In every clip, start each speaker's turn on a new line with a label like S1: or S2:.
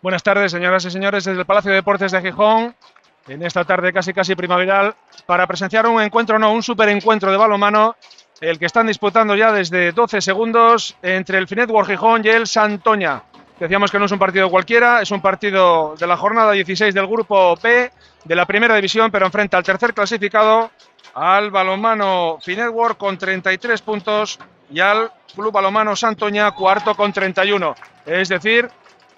S1: Buenas tardes, señoras y señores, desde el Palacio de Deportes de Gijón, en esta tarde casi primaveral, para presenciar un encuentro, no, un superencuentro de balonmano el que están disputando ya desde 12 segundos entre el Finetwork Gijón y el Santoña. Decíamos que no es un partido cualquiera, es un partido de la jornada 16 del grupo B de la primera división, pero enfrenta al tercer clasificado, al balonmano Finetwork con 33 puntos y al Club Balonmano Santoña cuarto con 31. Es decir,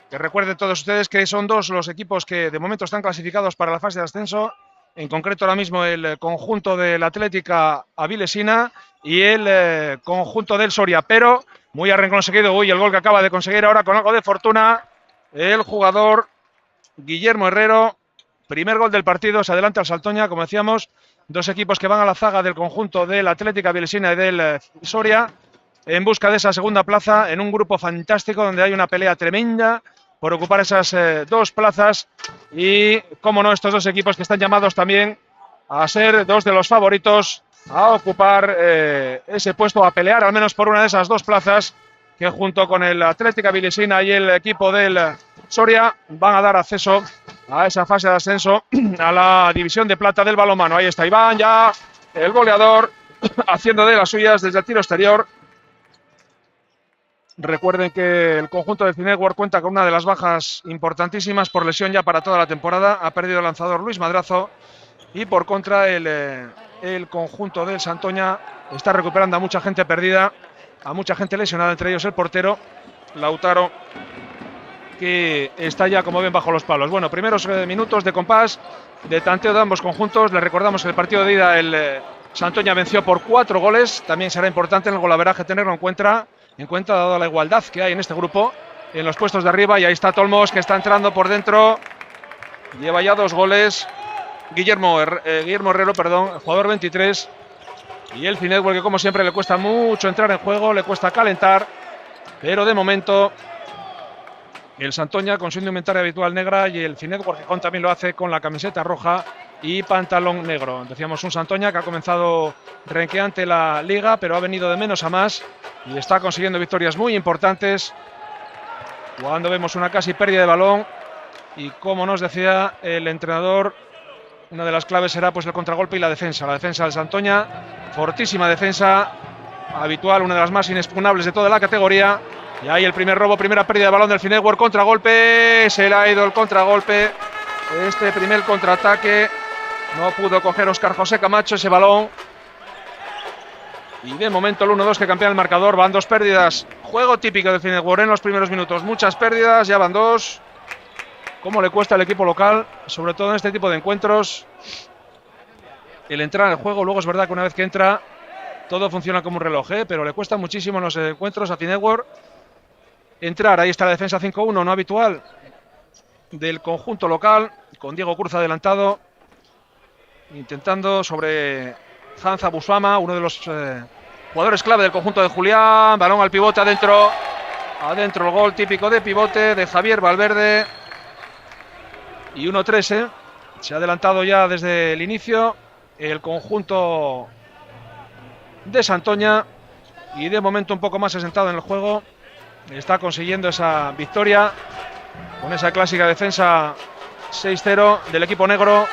S1: que recuerden todos ustedes que son dos los equipos que de momento están clasificados para la fase de ascenso, en concreto ahora mismo el conjunto del Atlética Avilesina y el conjunto del Soria, pero muy a renglón seguido, el gol que acaba de conseguir ahora con algo de fortuna el jugador Guillermo Herrero, primer gol del partido, se adelanta al Santoña, como decíamos, dos equipos que van a la zaga del conjunto del Atlética Avilesina y del Soria, en busca de esa segunda plaza, en un grupo fantástico donde hay una pelea tremenda por ocupar esas dos plazas y, como no, estos dos equipos que están llamados también a ser dos de los favoritos a ocupar ese puesto, a pelear al menos por una de esas dos plazas que junto con el Atlético Avilesina y el equipo del Soria van a dar acceso a esa fase de ascenso a la división de plata del balonmano. Ahí está Iván, ya el goleador, haciendo de las suyas desde el tiro exterior. Recuerden que el conjunto de Finetwork cuenta con una de las bajas importantísimas por lesión ya para toda la temporada. Ha perdido el lanzador Luis Madrazo y por contra el conjunto del Santoña está recuperando a mucha gente perdida, a mucha gente lesionada, entre ellos el portero Lautaro, que está ya, como ven, bajo los palos. Bueno, primeros minutos de compás, de tanteo de ambos conjuntos. Les recordamos que el partido de ida el Santoña venció por 4 goles. También será importante en el golaveraje tenerlo en cuenta, dado la igualdad que hay en este grupo, en los puestos de arriba. Y ahí está Tolmos, que está entrando por dentro. Lleva ya 2 goles. Guillermo Herrero, el jugador 23. Y el Finetwork, que como siempre le cuesta mucho entrar en juego, le cuesta calentar. Pero de momento el Santoña con su indumentaria habitual negra y el Finetwork Gijón también lo hace con la camiseta roja y pantalón negro. Decíamos un Santoña que ha comenzado renqueante la liga, pero ha venido de menos a más y está consiguiendo victorias muy importantes. Cuando vemos una casi pérdida de balón y, como nos decía el entrenador, una de las claves será pues el contragolpe y la defensa. La defensa del Santoña, fortísima defensa, habitual, una de las más inexpugnables de toda la categoría. Y ahí el primer robo, primera pérdida de balón del Finetwork, contragolpe, se le ha ido el contragolpe. Este primer contraataque no pudo coger Óscar José Camacho ese balón. Y de momento el 1-2 que campea el marcador, van 2 pérdidas. Juego típico del Finetwork en los primeros minutos, muchas pérdidas, ya van 2. ¿Cómo le cuesta al equipo local, sobre todo en este tipo de encuentros, el entrar al juego? Luego es verdad que una vez que entra todo funciona como un reloj, pero le cuesta muchísimo en los encuentros a Finetwork entrar. Ahí está la defensa 5-1, no habitual, del conjunto local, con Diego Cruz adelantado, intentando sobre Hanza Busama, uno de los jugadores clave del conjunto de Julián. Balón al pivote, adentro el gol típico de pivote de Javier Valverde. Y 1-3, se ha adelantado ya desde el inicio el conjunto de Santoña y de momento un poco más asentado en el juego. Está consiguiendo esa victoria con esa clásica defensa 6-0 del equipo negro.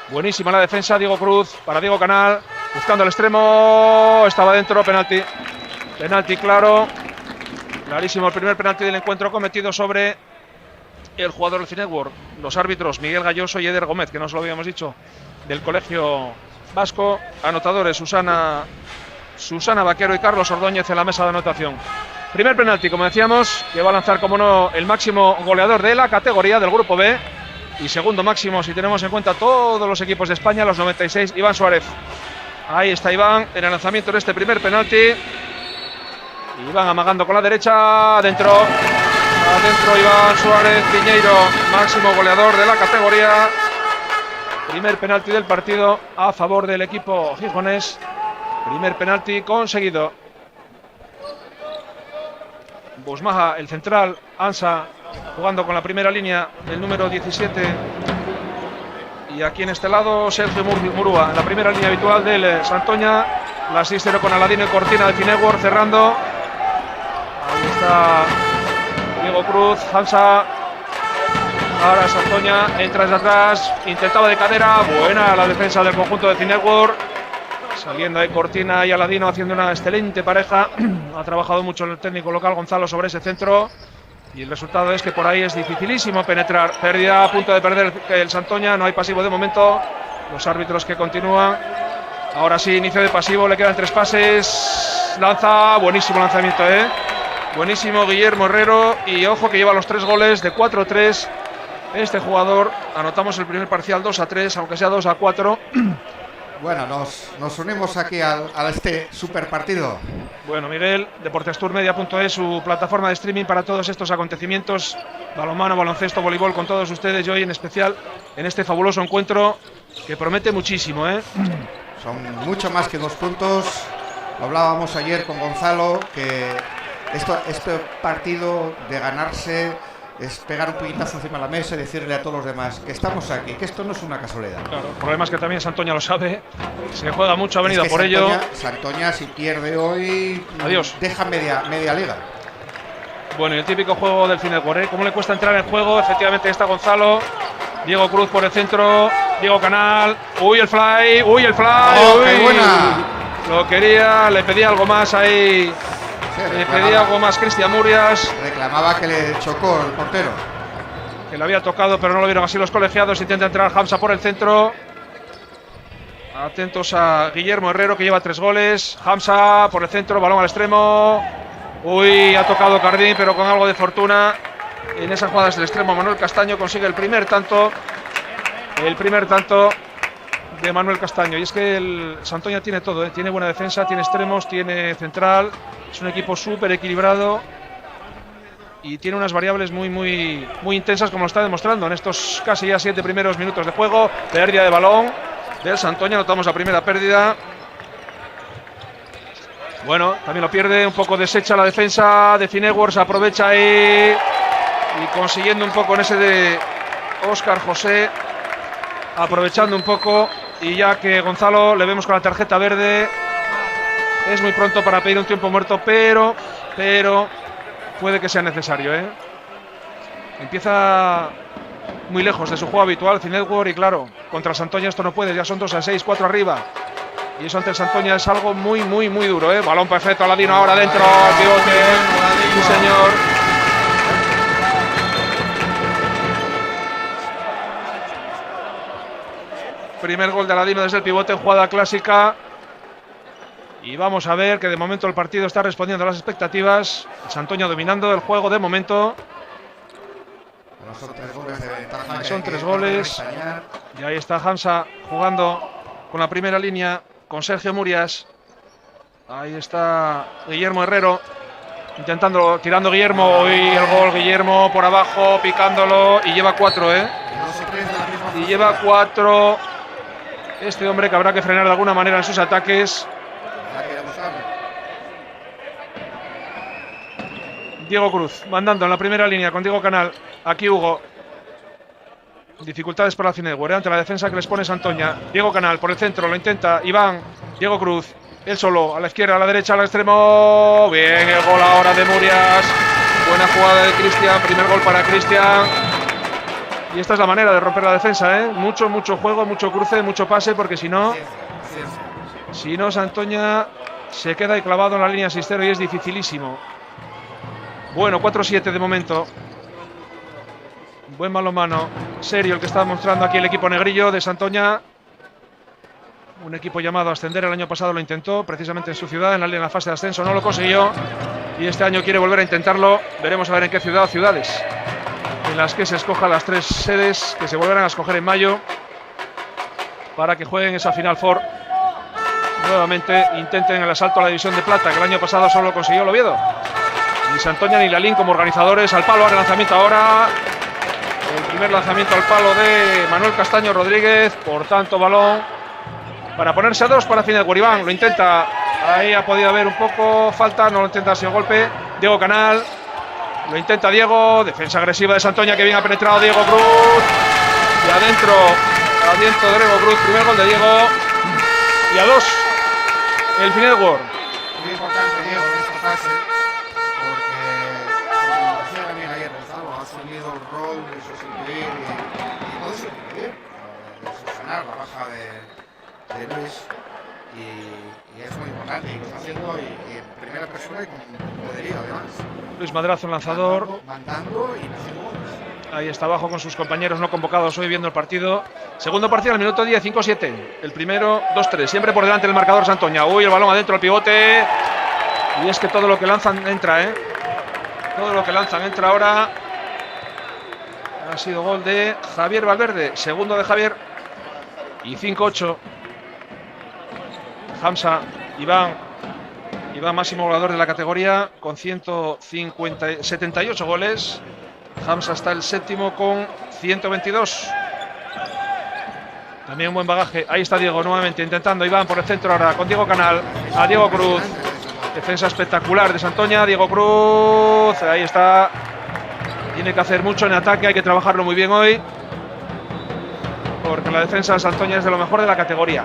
S1: Buenísima la defensa, Diego Cruz para Diego Canal, buscando el extremo, estaba dentro, penalti claro, clarísimo el primer penalti del encuentro cometido sobre el jugador del Finetwork. Los árbitros Miguel Galloso y Eder Gómez, que no os lo habíamos dicho, del Colegio Vasco. Anotadores Susana Vaquero y Carlos Ordóñez en la mesa de anotación. Primer penalti, como decíamos, que va a lanzar, como no, el máximo goleador de la categoría del grupo B. Y segundo máximo, si tenemos en cuenta todos los equipos de España, los 96, Iván Suárez. Ahí está Iván en el lanzamiento de este primer penalti. Iván amagando con la derecha, adentro Iván Suárez Piñeiro, máximo goleador de la categoría. Primer penalti del partido a favor del equipo gijonés. Primer penalti conseguido. Busmaja, el central, Ansa, jugando con la primera línea, el número 17. Y aquí en este lado, Sergio Murúa, en la primera línea habitual del Santoña. La 6-0 con Aladino y Cortina del Finetwork cerrando. Ahí está Diego Cruz, Hansa. Ahora Santoña entra desde atrás, intentaba de cadera, buena la defensa del conjunto de Finetwork. Saliendo ahí Cortina y Aladino haciendo una excelente pareja. Ha trabajado mucho el técnico local Gonzalo sobre ese centro. Y el resultado es que por ahí es dificilísimo penetrar. Pérdida, a punto de perder el Santoña. No hay pasivo de momento. Los árbitros que continúan. Ahora sí, inicio de pasivo. Le quedan 3 pases. Lanza. Buenísimo lanzamiento, Buenísimo Guillermo Herrero. Y ojo que lleva los 3 goles de 4-3. Este jugador. Anotamos el primer parcial 2-3, aunque sea 2-4.
S2: Bueno, nos unimos aquí a este super partido.
S1: Bueno, Miguel, deportestourmedia.es, su plataforma de streaming para todos estos acontecimientos, balonmano, baloncesto, voleibol, con todos ustedes, y hoy en especial en este fabuloso encuentro que promete muchísimo,
S2: Son mucho más que 2 puntos. Lo hablábamos ayer con Gonzalo, que este partido de ganarse es pegar un puñetazo encima de la mesa y decirle a todos los demás que estamos aquí, que esto no es una casualidad.
S1: Claro, el problema es que también Santoña lo sabe, se juega mucho, ha venido por ello.
S2: Santoña, si pierde hoy,
S1: adiós,
S2: deja media liga.
S1: Bueno, y el típico juego del Finetwork, ¿cómo le cuesta entrar en el juego? Efectivamente está Gonzalo, Diego Cruz por el centro, Diego Canal, uy el fly,
S2: ¡Oh, qué buena!
S1: Lo quería, le pedía algo más ahí. Le pedía algo más Cristian Murias.
S2: Reclamaba que le chocó el portero.
S1: Que le había tocado, pero no lo vieron así los colegiados. Intenta entrar Hamza por el centro. Atentos a Guillermo Herrero, que lleva 3 goles. Hamza por el centro, balón al extremo. Uy, ha tocado Cardín, pero con algo de fortuna. En esas jugadas del extremo, Manuel Castaño consigue el primer tanto. El primer tanto de Manuel Castaño. Y es que el Santoña tiene todo, tiene buena defensa, tiene extremos, tiene central. Es un equipo súper equilibrado y tiene unas variables muy intensas, como lo está demostrando en estos casi ya 7 primeros minutos de juego. Pérdida de balón del Santoña, notamos la primera pérdida. Bueno, también lo pierde, un poco deshecha la defensa de Finetwork, aprovecha ahí y consiguiendo un poco en ese de Óscar José, aprovechando un poco. Y ya que Gonzalo le vemos con la tarjeta verde, es muy pronto para pedir un tiempo muerto, pero puede que sea necesario, Empieza muy lejos de su juego habitual Finetwork, y claro, contra Santoña esto no puede, ya son 2-6, 4 arriba. Y eso ante el Santoña es algo muy duro, Balón perfecto, Aladino ahora dentro, pivote, sí señor. Primer gol de Aladino desde el pivote en jugada clásica. Y vamos a ver que de momento el partido está respondiendo a las expectativas. El Santoña dominando el juego de momento.
S2: Son 3 goles de ventaja.
S1: Son 3 goles. Y ahí está Hamza jugando con la primera línea, con Sergio Murias. Ahí está Guillermo Herrero. Tirando Guillermo. Y el gol Guillermo por abajo, picándolo. Y lleva 4, Y lleva 4. Este hombre que habrá que frenar de alguna manera en sus ataques. Diego Cruz mandando en la primera línea con Diego Canal. Aquí Hugo. Dificultades para la Finetwork ante la defensa que les pone Santoña. Diego Canal por el centro, lo intenta Iván. Diego Cruz, él solo, a la izquierda, a la derecha, al extremo. Bien, el gol ahora de Murias. Buena jugada de Cristian, primer gol para Cristian. Y esta es la manera de romper la defensa, Mucho juego, mucho cruce, mucho pase, porque si no Santoña se queda ahí clavado en la línea 6-0 y es dificilísimo. Bueno, 4-7 de momento. Buen balonmano serio el que está mostrando aquí el equipo negrillo de Santoña. Un equipo llamado a ascender, el año pasado lo intentó, precisamente en su ciudad, en la fase de ascenso, no lo consiguió. Y este año quiere volver a intentarlo. Veremos a ver en qué ciudad o ciudades en las que se escojan las 3 sedes que se volverán a escoger en mayo para que jueguen esa Final Four. Nuevamente intenten el asalto a la división de plata, que el año pasado solo lo consiguió el Oviedo. Ni Santoña ni Lalín como organizadores. Al palo, ahora el lanzamiento ahora. El primer lanzamiento al palo de Manuel Castaño Rodríguez. Por tanto, balón para ponerse a 2 para Finetwork. Iván lo intenta. Ahí ha podido haber un poco falta. No lo intenta, ha sido golpe. Diego Canal. Lo intenta Diego. Defensa agresiva de Santoña, que bien ha penetrado Diego Cruz. Y adentro de Diego Cruz. Primer gol de Diego. Y a 2 el Finetwork.
S2: Muy importante Diego en esta fase, porque como decía también ayer Gonzalo, ha asumido el rol de sustituir y no de sustituir, de subsanar la baja de Luis. y es muy importante, y lo está haciendo y en primera persona y con poderío además.
S1: Luis Madrazo, el lanzador.
S2: Mandando y haciendo goles.
S1: Ahí está abajo con sus compañeros no convocados hoy viendo el partido. Segundo partido al minuto 10, 5-7. El primero, 2-3. Siempre por delante el marcador Santoña. Uy, el balón adentro, el pivote. Y es que todo lo que lanzan entra, ¿eh? Todo lo que lanzan entra ahora. Ha sido gol de Javier Valverde. Segundo de Javier. Y 5-8. Hamza, Iván, máximo goleador de la categoría con 178 goles. Hamza está el séptimo con 122. También un buen bagaje. Ahí está Diego nuevamente intentando. Iván por el centro ahora con Diego Canal. A Diego Cruz. Defensa espectacular de Santoña. Diego Cruz. Ahí está. Tiene que hacer mucho en ataque. Hay que trabajarlo muy bien hoy. Porque la defensa de Santoña es de lo mejor de la categoría.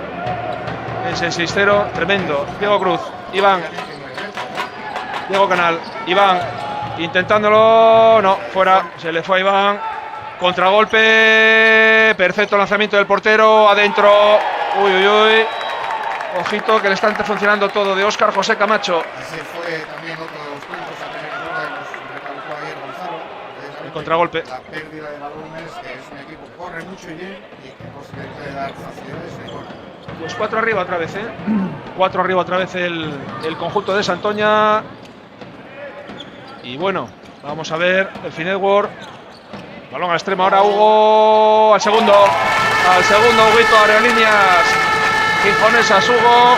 S1: Es el 6-0. Tremendo. Diego Cruz. Iván. Diego Canal. Iván. Intentándolo. No. Fuera. Se le fue a Iván. Contragolpe. Perfecto lanzamiento del portero. Adentro. Uy, uy, uy. Ojito que le está funcionando todo de Óscar José Camacho.
S2: Ese fue también otro de los puntos a tener en cuenta que nos recalcó ayer Gonzalo.
S1: El contragolpe.
S2: La pérdida de balones, que es un equipo que corre mucho y bien y que pues, le puede dar facilidades de gol.
S1: Pues 4 arriba otra vez, 4 arriba otra vez el conjunto de Santoña. Y bueno, vamos a ver el Finetwork. Balón al extremo ahora Hugo. Al segundo, Huguito, aerolíneas gijonesas, Hugo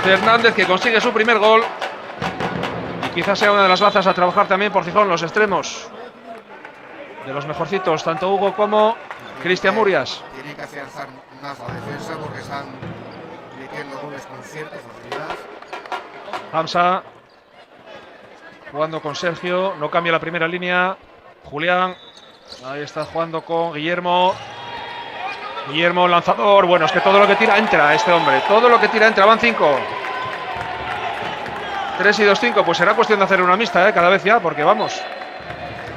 S1: Fernández, que consigue su primer gol. Y quizás sea una de las bazas a trabajar también por Gijón, los extremos. De los mejorcitos, tanto Hugo como Cristian Murias.
S2: Tienen que afianzar más la defensa porque están metiendo goles con cierta facilidad.
S1: Hamza jugando con Sergio, no cambia la primera línea. Julián, ahí está jugando con Guillermo. Guillermo, lanzador. Bueno, es que todo lo que tira entra este hombre. Todo lo que tira entra. Van 5. 3 y 2, 5. Pues será cuestión de hacer una mixta, cada vez ya, porque vamos.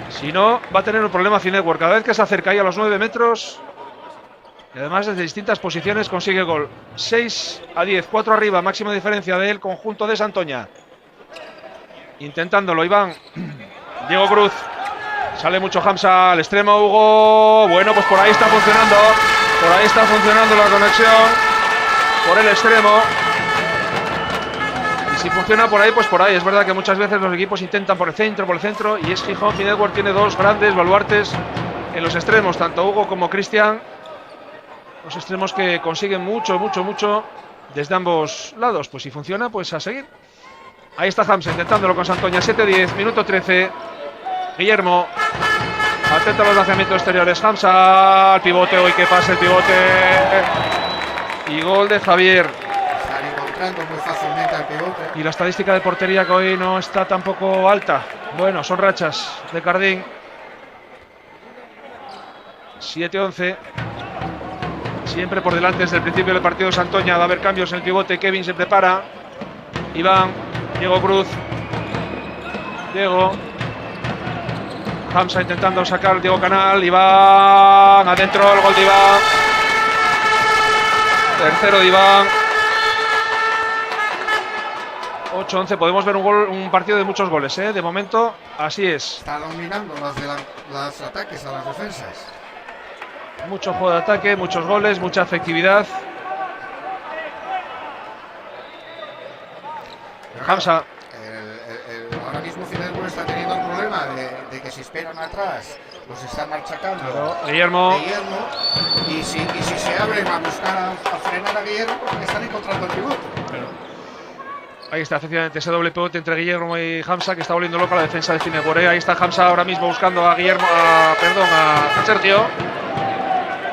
S1: Si no, va a tener un problema Finetwork. Cada vez que se acerca ahí a los 9 metros. Y además desde distintas posiciones consigue gol. 6-10, 4 arriba. Máxima diferencia del conjunto de Santoña. Intentándolo, Iván. Diego Cruz. Sale mucho Hamza al extremo, Hugo. Bueno, pues por ahí está funcionando. Por ahí está funcionando la conexión. Por el extremo. Y si funciona por ahí, pues por ahí. Es verdad que muchas veces los equipos intentan por el centro. Y es Gijón. Finetwork tiene dos grandes baluartes en los extremos. Tanto Hugo como Cristian. Los extremos que consiguen mucho desde ambos lados. Pues si funciona, pues a seguir. Ahí está Hamza intentándolo con Santoña. 7-10, minuto 13. Guillermo. Atento a los lanzamientos exteriores. Hamza al pivote. Hoy que pase el pivote. Y gol de Javier.
S2: Están encontrando muy fácilmente al pivote.
S1: Y la estadística de portería que hoy no está tampoco alta. Bueno, son rachas de Cardín. 7-11. Siempre por delante desde el principio del partido Santoña. Va a haber cambios en el pivote. Kevin se prepara. Iván. Diego Cruz. Diego. Hamza intentando sacar Diego Canal. Iván. Adentro el gol de Iván. Tercero de Iván. 8-11. Podemos ver un partido de muchos goles, de momento. Así es.
S2: Está dominando los ataques a las defensas.
S1: Mucho juego de ataque, muchos goles, mucha efectividad. Hamza.
S2: Ahora mismo Finetwork está teniendo el problema de que si esperan atrás los están machacando.
S1: Claro. Guillermo.
S2: Y si se abren a buscar a frenar a Guillermo, porque están encontrando el pivote.
S1: Claro. Ahí está efectivamente ese doble pivote entre Guillermo y Hamza, que está volviendo loca la defensa de Finetwork. Ahí está Hamza ahora mismo buscando a Guillermo, a Sergio.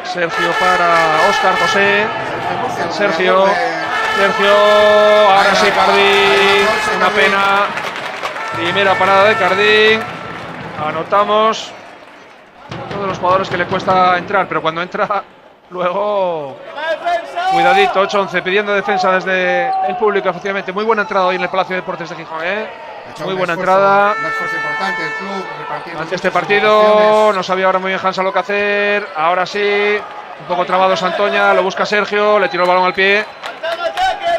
S1: Sergio para Óscar José. Sergio. Ahora sí Cardín. Una pena. Primera parada de Cardín. Anotamos. Uno de los jugadores que le cuesta entrar, pero cuando entra, luego. Cuidadito, 8-11, pidiendo defensa desde el público, efectivamente. Muy buena entrada hoy en el Palacio de Deportes de Gijón, Muy buena entrada.
S2: Un esfuerzo importante el club.
S1: Ante este partido, no sabía ahora muy bien Hamza lo que hacer. Ahora sí, un poco trabado Santoña, lo busca Sergio, le tiró el balón al pie.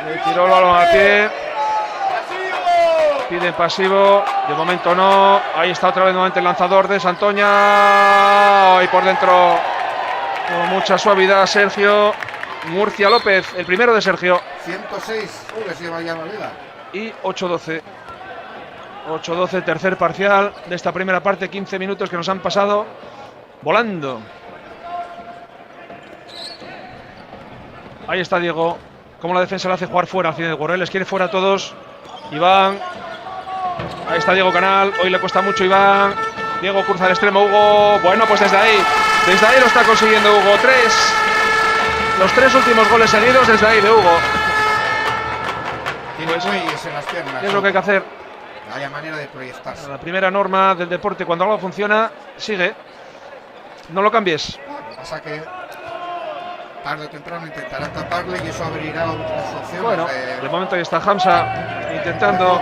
S1: Le tiró el balón al pie. Pide pasivo. De momento no. Ahí está otra vez nuevamente el lanzador de Santoña. Y por dentro, con mucha suavidad, Sergio Murcia López. El primero de Sergio.
S2: 106 goles lleva ya la liga.
S1: Y 8-12. 8-12, tercer parcial de esta primera parte. 15 minutos que nos han pasado volando. Ahí está Diego. Como la defensa le hace jugar fuera al Cinegor. Les quiere fuera a todos. Iván. Ahí está Diego Canal. Hoy le cuesta mucho Iván. Diego cruza al extremo. Hugo. Bueno, pues desde ahí lo está consiguiendo Hugo. Los 3 últimos goles seguidos desde ahí de Hugo.
S2: Tiene bueyes en las piernas.
S1: Es lo que hay que hacer.
S2: Vaya manera de proyectarse.
S1: La primera norma del deporte: cuando algo funciona, sigue. No lo cambies.
S2: Lo que pasa que tarde o temprano intentarán taparle y eso abrirá otras opciones.
S1: Bueno, de momento ahí está Hamza intentando.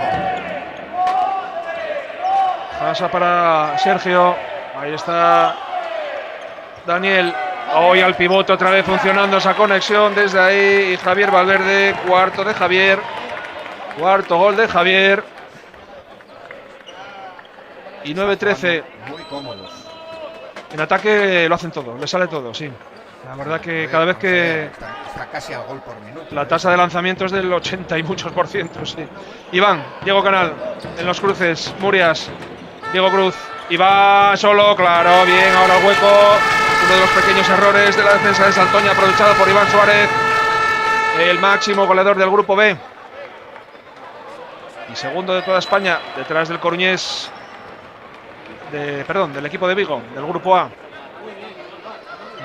S1: Hamza para Sergio. Ahí está Daniel. Hoy al pivote otra vez funcionando esa conexión desde ahí. Y Javier Valverde, cuarto de Javier. Cuarto gol de Javier. Y 9-13.
S2: Muy cómodos.
S1: En ataque lo hacen todo, le sale todo, sí. La verdad que cada vez que
S2: está casi al gol por minuto.
S1: la tasa de lanzamiento es del 80 y muchos por ciento, sí. Iván, Diego Canal, en los cruces, Murias, Diego Cruz, Iván solo, claro, bien, ahora el hueco. Uno de los pequeños errores de la defensa de Santoña, aprovechado por Iván Suárez, el máximo goleador del grupo B. Y segundo de toda España, detrás del Coruñés, del equipo de Vigo, del grupo A.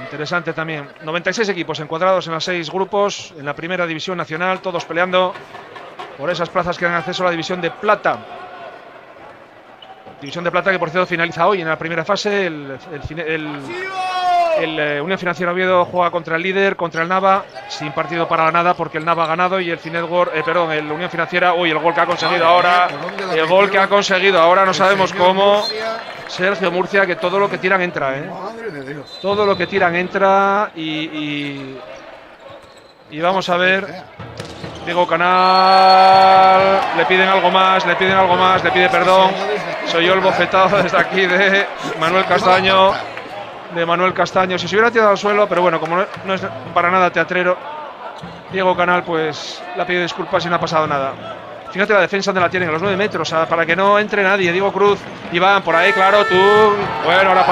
S1: Interesante también. 96 equipos encuadrados en los 6 grupos en la primera división nacional, todos peleando por esas plazas que dan acceso a la división de plata. División de plata que por cierto finaliza hoy en la primera fase. El Unión Financiera Oviedo juega contra el líder, contra el Nava, sin partido para la nada porque el Nava ha ganado y el el Unión Financiera, el gol que ha conseguido ahora, no sabemos cómo. Sergio Murcia, que todo lo que tiran entra,
S2: Madre de Dios.
S1: Todo lo que tiran entra y vamos a ver. Diego Canal, le piden algo más, le pide perdón. Soy yo el bofetado desde aquí de Manuel Castaño. Si se hubiera tirado al suelo, pero bueno, como no es para nada teatrero, Diego Canal pues le ha pedido disculpas y no ha pasado nada. Fíjate la defensa donde la tienen, a los 9 metros, para que no entre nadie. Diego Cruz, Iván, por ahí, claro, tú. Bueno, la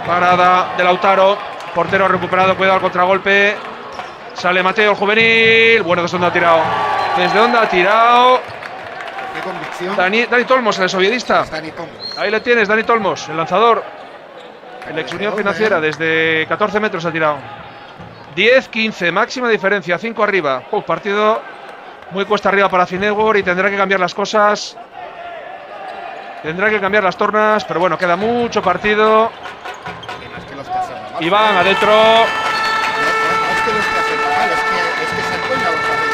S1: parada de Lautaro. Portero recuperado, cuidado al contragolpe. Sale Mateo, el juvenil. Bueno, ¿desde dónde ha tirado?
S2: Qué convicción.
S1: Dani Tolmos, el exoviedista.
S2: Dani Tolmos.
S1: Ahí le tienes, Dani Tolmos, el lanzador. El ex Unión Financiera, desde 14 metros ha tirado. 10-15, máxima diferencia, 5 arriba. Partido muy cuesta arriba para Cinegor y tendrá que cambiar las cosas. Tendrá que cambiar las tornas, pero bueno, queda mucho partido. Iván adentro.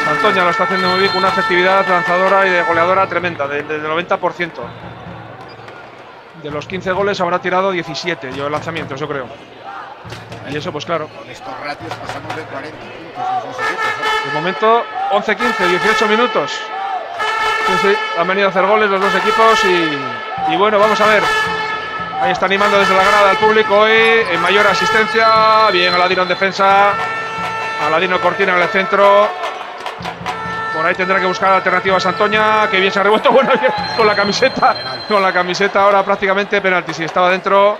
S1: Santoña lo está haciendo muy bien, con una efectividad lanzadora y de goleadora tremenda, del 90%. De los 15 goles habrá tirado 17 lanzamientos, yo creo. Y eso, pues claro.
S2: Con estos ratios pasamos de 40 puntos los dos equipos.
S1: De momento, 11-15, 18 minutos. Sí, han venido a hacer goles los dos equipos y bueno, vamos a ver. Ahí está animando desde la grada al público hoy, en mayor asistencia. Bien, Aladino en defensa. Aladino Cortina en el centro. Por ahí tendrá que buscar alternativa a Santoña, que bien se ha revuelto. Bueno, con la camiseta ahora prácticamente penalti. Si estaba dentro.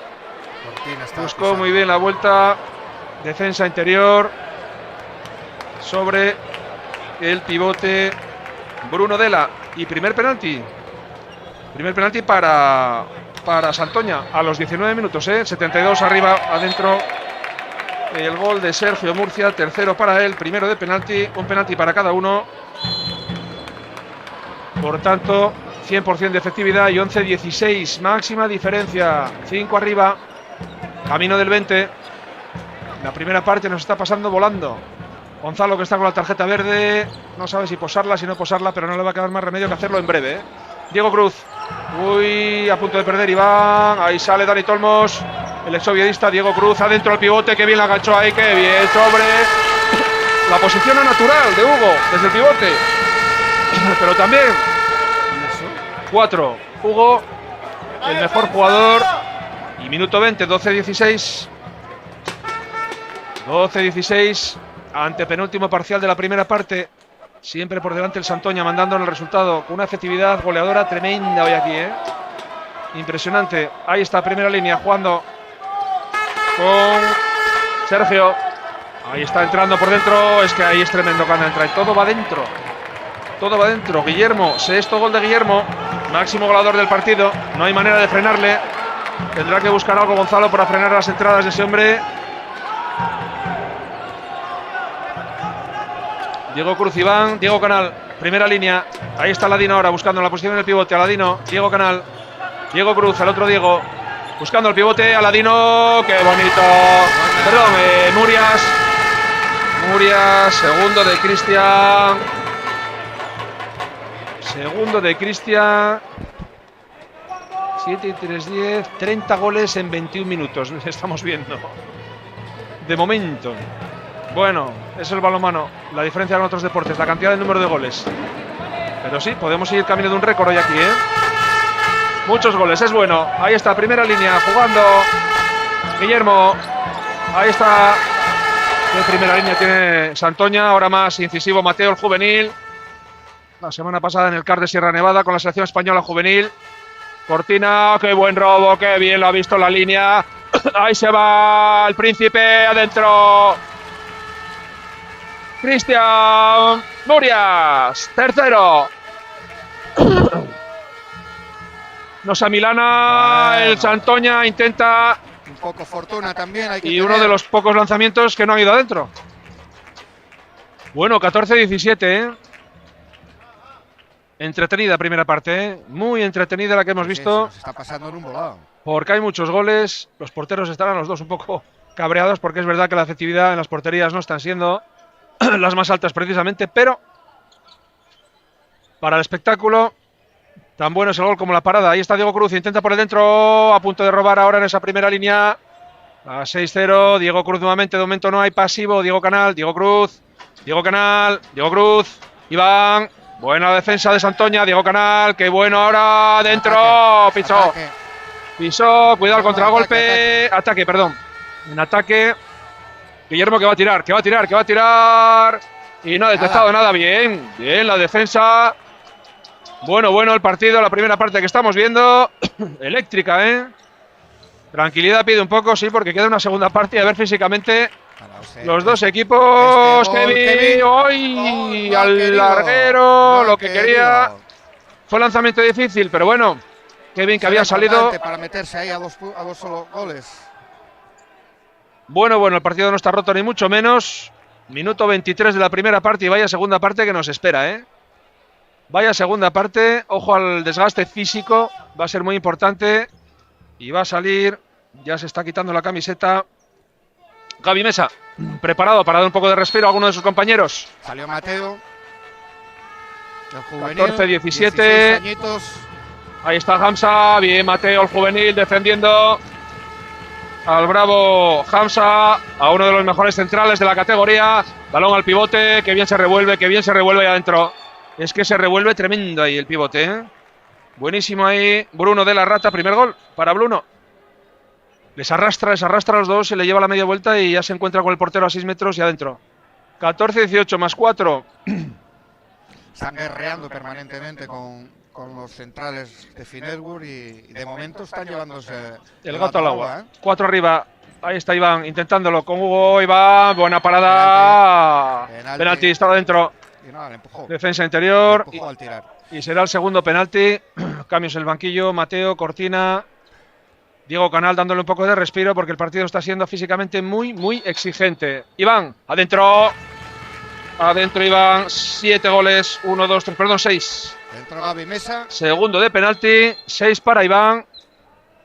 S1: Buscó muy bien la vuelta. Defensa interior sobre el pivote Bruno Dela. Y primer penalti. Primer penalti para Santoña a los 19 minutos, 72 arriba, adentro. El gol de Sergio Murcia, tercero para él, primero de penalti, un penalti para cada uno. Por tanto, 100% de efectividad y 11-16, máxima diferencia, 5 arriba, camino del 20. La primera parte nos está pasando volando. Gonzalo, que está con la tarjeta verde, no sabe si posarla, si no posarla, pero no le va a quedar más remedio que hacerlo en breve. Diego Cruz, a punto de perder Iván, ahí sale Dani Tolmos, el exoviedista Diego Cruz, adentro al pivote, que bien la agachó ahí, que bien, sobre. la posición natural de Hugo desde el pivote. Pero también 4. Hugo, el mejor jugador. Y minuto 20, 12-16. 12-16. Ante penúltimo parcial de la primera parte. Siempre por delante el Santoña, mandando el resultado con una efectividad goleadora tremenda hoy aquí, Impresionante. Ahí está, primera línea, jugando con Sergio. Ahí está entrando por dentro. Es que ahí es tremendo cuando entra. Y todo va dentro. Todo va dentro. Guillermo, sexto gol de Guillermo. Máximo goleador del partido. No hay manera de frenarle. Tendrá que buscar algo Gonzalo para frenar las entradas de ese hombre. Diego Cruz, Iván, Diego Canal, primera línea. Ahí está Aladino ahora buscando la posición del pivote. Aladino, Diego Canal, Diego Cruz, el otro Diego, buscando el pivote. Aladino, qué bonito. Perdón, Murias, segundo de Cristian. Segundo de Cristian. 7 y 3, 10. 30 goles en 21 minutos. Estamos viendo. De momento. Bueno, es el balonmano. La diferencia con otros deportes, la cantidad de número de goles. Pero sí, podemos seguir camino de un récord hoy aquí, Muchos goles, es bueno. Ahí está, primera línea, jugando Guillermo. Ahí está. De primera línea tiene Santoña. Ahora más incisivo Mateo, el juvenil. La semana pasada en el CAR de Sierra Nevada con la selección española juvenil. Cortina, qué buen robo, qué bien lo ha visto la línea. Ahí se va el príncipe adentro. Cristian Murias, tercero. Nos amilana, bueno. El Santoña intenta.
S2: Un poco fortuna también. Hay que
S1: y uno de los pocos lanzamientos que no han ido adentro. Bueno, 14-17, Entretenida primera parte, Muy entretenida la que hemos visto.
S2: Se está pasando en un volado.
S1: Porque hay muchos goles. Los porteros estarán los dos un poco cabreados porque es verdad que la efectividad en las porterías no están siendo las más altas precisamente, pero para el espectáculo tan bueno es el gol como la parada. Ahí está Diego Cruz, intenta por el dentro, a punto de robar ahora en esa primera línea. A 6-0, Diego Cruz nuevamente, de momento no hay pasivo. Diego Canal, Diego Cruz, Diego Canal, Diego Cruz, Iván. Buena defensa de Santoña, Diego Canal, qué bueno ahora, dentro, pisó, cuidado el contragolpe, ataque, perdón, en ataque. Guillermo que va a tirar. Y no ha detectado nada. Bien la defensa. Bueno el partido, la primera parte que estamos viendo. Eléctrica, Tranquilidad pide un poco, sí, porque queda una segunda parte y a ver físicamente los dos equipos. Kevin, hoy al larguero, lo que quería. Fue lanzamiento difícil, pero bueno. Kevin que había salido.
S2: Para meterse ahí a dos solo goles.
S1: Bueno, el partido no está roto ni mucho menos. Minuto 23 de la primera parte y vaya segunda parte que nos espera, Vaya segunda parte. Ojo al desgaste físico. Va a ser muy importante. Y va a salir. Ya se está quitando la camiseta. Gaby Mesa. Preparado para dar un poco de respiro a alguno de sus compañeros.
S2: Salió Mateo. El juvenil.
S1: 14-17. Ahí está Hamza. Bien Mateo, el juvenil, defendiendo al bravo Hamza, a uno de los mejores centrales de la categoría. Balón al pivote, que bien se revuelve ahí adentro. Es que se revuelve tremendo ahí el pivote, Buenísimo ahí Bruno de la Rata, primer gol para Bruno. Les arrastra a los dos, se le lleva la media vuelta y ya se encuentra con el portero a 6 metros y adentro. 14-18 más 4.
S2: Están guerreando permanentemente con los centrales de Finesburg y de momento están llevándose
S1: el gato al agua. 4 arriba. Ahí está Iván intentándolo con Hugo. Iván, buena parada. Penalti, estaba dentro.
S2: No, le empujó.
S1: Defensa interior.
S2: Le empujó al tirar.
S1: Y será el segundo penalti. Cambios en el banquillo. Mateo, Cortina. Diego Canal dándole un poco de respiro porque el partido está siendo físicamente muy exigente. Iván, adentro. Adentro Iván, 7 goles, 1, 2, 3, perdón, 6.
S2: Dentro Gaby Mesa.
S1: Segundo de penalti, 6 para Iván,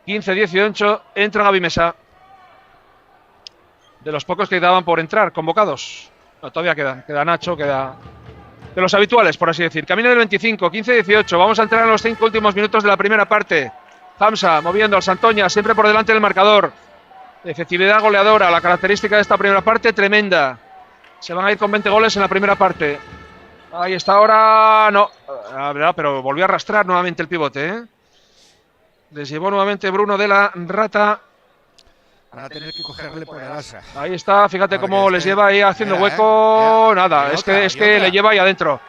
S1: 15-18, entra Gaby Mesa. De los pocos que quedaban por entrar, convocados. No, todavía queda Nacho, queda de los habituales, por así decir. Camino del 25, 15-18, vamos a entrar en los 5 últimos minutos de la primera parte. Hamza moviendo al Santoña, siempre por delante del marcador. Efectividad goleadora, la característica de esta primera parte tremenda. Se van a ir con 20 goles en la primera parte. Ahí está ahora. No, la verdad, pero volvió a arrastrar nuevamente el pivote, ¿eh? Les llevó nuevamente Bruno de la Rata.
S2: Van a tener que cogerle por el asa.
S1: Ahí está, fíjate
S2: Porque
S1: cómo les lleva ahí haciendo hueco. Nada, es que le lleva ahí adentro.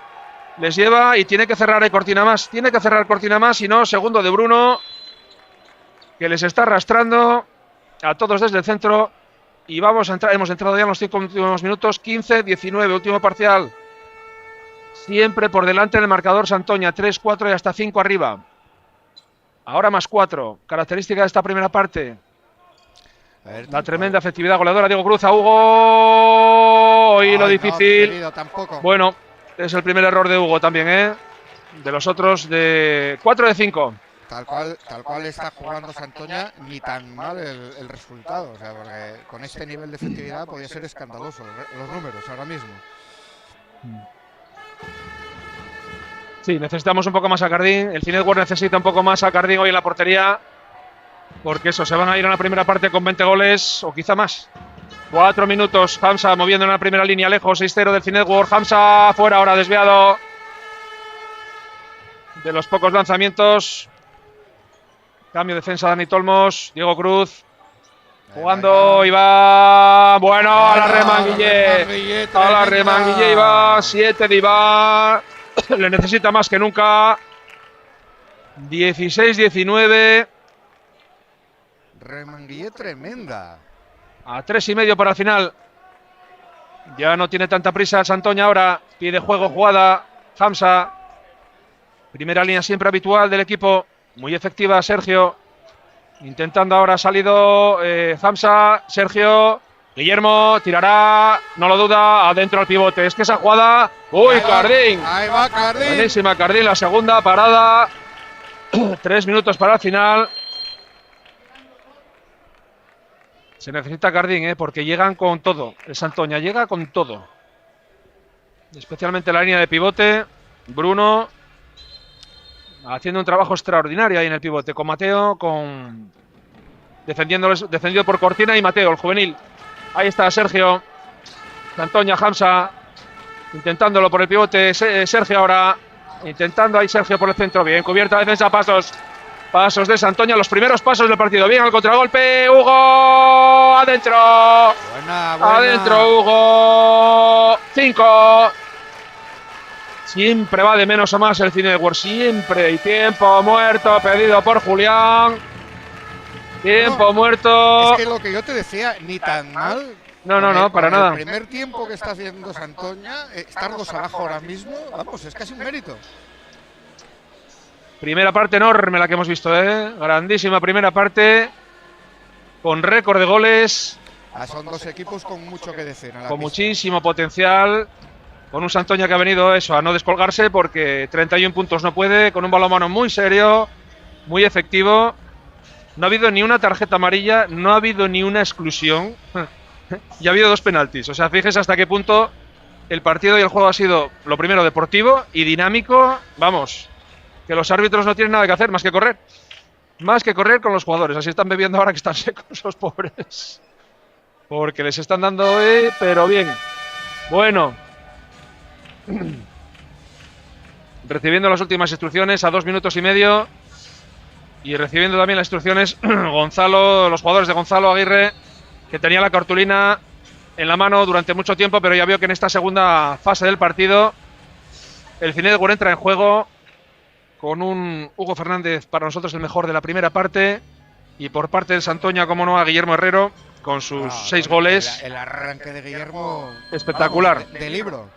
S1: Les lleva y tiene que cerrar Cortina más. Tiene que cerrar Cortina más y no, segundo de Bruno, que les está arrastrando a todos desde el centro. Y vamos a entrar, hemos entrado ya en los 5 últimos minutos, 15-19, último parcial. Siempre por delante del marcador Santoña, 3, 4 y hasta 5 arriba. Ahora más 4, característica de esta primera parte. La tremenda efectividad goleadora, Diego Cruz a Hugo. Y lo difícil.
S2: No, tampoco.
S1: Bueno, es el primer error de Hugo también, ¿eh? De los otros, de 4 de 5.
S2: Tal cual está jugando Santoña, ni tan mal el resultado. O sea, porque con este nivel de efectividad podía ser escandaloso los números ahora mismo.
S1: Sí, necesitamos un poco más a Cardín. El Cinedwar necesita un poco más a Cardín hoy en la portería. Porque eso, se van a ir a la primera parte con 20 goles o quizá más. 4 minutos, Hamza moviendo en la primera línea lejos, 6-0 del Cinedwar. Hamza fuera ahora, desviado. De los pocos lanzamientos. Cambio de defensa, Dani Tolmos, Diego Cruz. Jugando, Iván. Bueno, a la remanguille. A la remanguille, Iván. 7 de Iván. Le necesita más que nunca. 16-19.
S2: Remanguille tremenda.
S1: A 3,5 para el final. Ya no tiene tanta prisa el Santoña ahora. Pide juego, jugada. Hamza. Primera línea siempre habitual del equipo. Muy efectiva, Sergio. Intentando ahora, ha salido Hamza. Sergio. Guillermo tirará. No lo duda. Adentro al pivote. Es que esa jugada. ¡Uy, Cardín!
S2: Ahí va Cardín.
S1: Buenísima Cardín. La segunda parada. 3 minutos para el final. Se necesita Cardín, porque llegan con todo. El Santoña llega con todo. Especialmente la línea de pivote. Bruno haciendo un trabajo extraordinario ahí en el pivote. Con Mateo, defendido por Cortina y Mateo, el juvenil. Ahí está Sergio. Santoña, Hamza. Intentándolo por el pivote. Sergio ahora. Intentando ahí Sergio por el centro. Bien, cubierta defensa, pasos. Pasos de Santoña, los primeros pasos del partido. Bien al contragolpe, Hugo. Adentro.
S2: Buena.
S1: Adentro, Hugo. 5. Siempre va de menos a más el Cinedwar. Siempre. Y tiempo muerto pedido por Julián. Tiempo muerto.
S2: Es que lo que yo te decía, ni tan mal.
S1: No, para nada.
S2: El primer tiempo que está haciendo Santoña, estar 2 abajo ahora mismo, vamos, es casi un mérito.
S1: Primera parte enorme la que hemos visto, grandísima primera parte, con récord de goles.
S2: Son 2 equipos con mucho que decir.
S1: Con muchísimo potencial, con un Santoña que ha venido eso, a no descolgarse porque 31 puntos no puede, con un balonmano muy serio, muy efectivo. No ha habido ni una tarjeta amarilla, no ha habido ni una exclusión y ha habido 2 penaltis. O sea, fíjese hasta qué punto el partido y el juego ha sido, lo primero, deportivo y dinámico. Vamos, que los árbitros no tienen nada que hacer más que correr. Más que correr con los jugadores. Así están bebiendo ahora que están secos los pobres. Porque les están dando, pero bien. Bueno. Recibiendo las últimas instrucciones a 2 minutos y medio. Y recibiendo también las instrucciones Gonzalo, los jugadores de Gonzalo Aguirre, que tenía la cartulina en la mano durante mucho tiempo, pero ya vio que en esta segunda fase del partido el Cinedwar entra en juego con un Hugo Fernández, para nosotros el mejor de la primera parte, y por parte del Santoña, como no, a Guillermo Herrero con sus 6 goles.
S2: El arranque de Guillermo
S1: espectacular,
S2: vamos, de libro.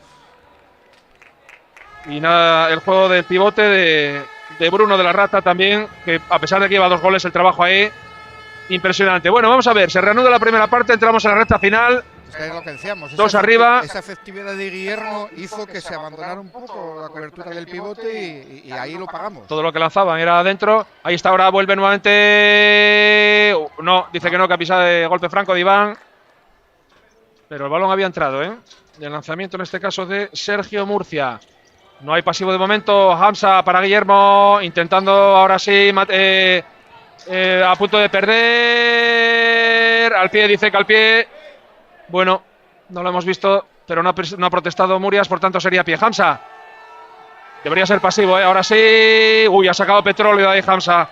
S1: Y nada, el juego del pivote de Bruno de la Rata también, que a pesar de que lleva 2 goles, el trabajo ahí impresionante. Bueno, vamos a ver, se reanuda la primera parte, entramos en la recta final.
S2: Es lo que decíamos.
S1: 2 arriba.
S2: Esa efectividad de Guillermo hizo que se abandonara un poco la cobertura del pivote y ahí lo pagamos.
S1: Todo lo que lanzaban era adentro. Ahí está, ahora vuelve nuevamente. No, dice que no, que ha pisado de golpe franco de Iván. Pero el balón había entrado, El lanzamiento en este caso de Sergio Murcia. No hay pasivo de momento. Hamza para Guillermo. Intentando ahora sí. A punto de perder. Al pie, dice que al pie. Bueno, no lo hemos visto. pero no ha protestado Murias, por tanto sería pie. Hamza. Debería ser pasivo, ¿eh? Ahora sí. Uy, ha sacado petróleo ahí Hamza.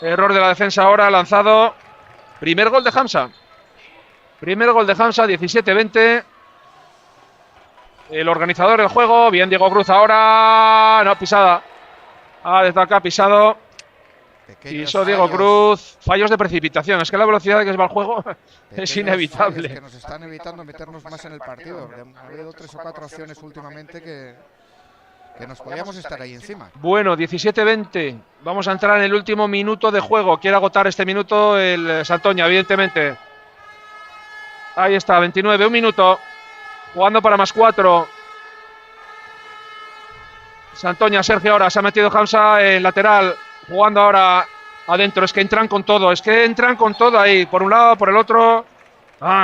S1: Error de la defensa ahora, lanzado. Primer gol de Hamza. Primer gol de Hamza, 17-20. El organizador del juego. Bien, Diego Cruz ahora. No, pisada. Desde acá, pisado. Pisó Diego Cruz. Fallos de precipitación. Es que la velocidad que va el juego es inevitable.
S2: Que nos están evitando meternos más en el partido. Ha habido 3 o 4 acciones últimamente que nos podíamos estar ahí encima.
S1: Bueno, 17-20. Vamos a entrar en el último minuto de juego. Quiere agotar este minuto el Santoña, evidentemente. Ahí está, 29, un minuto. Jugando para +4. Santoña, Sergio ahora. Se ha metido Hamza en lateral. Jugando ahora adentro. Es que entran con todo. Es que entran con todo ahí. Por un lado, por el otro.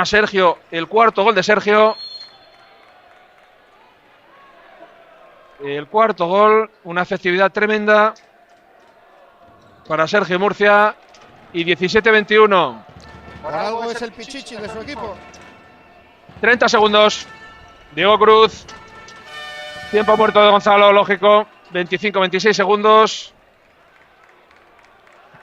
S1: Sergio. El cuarto gol de Sergio. El cuarto gol. Una efectividad tremenda para Sergio Murcia. Y 17-21.
S2: Por algo es el pichichi de su equipo.
S1: 30 segundos. Diego Cruz. Tiempo muerto de Gonzalo, lógico. 25-26 segundos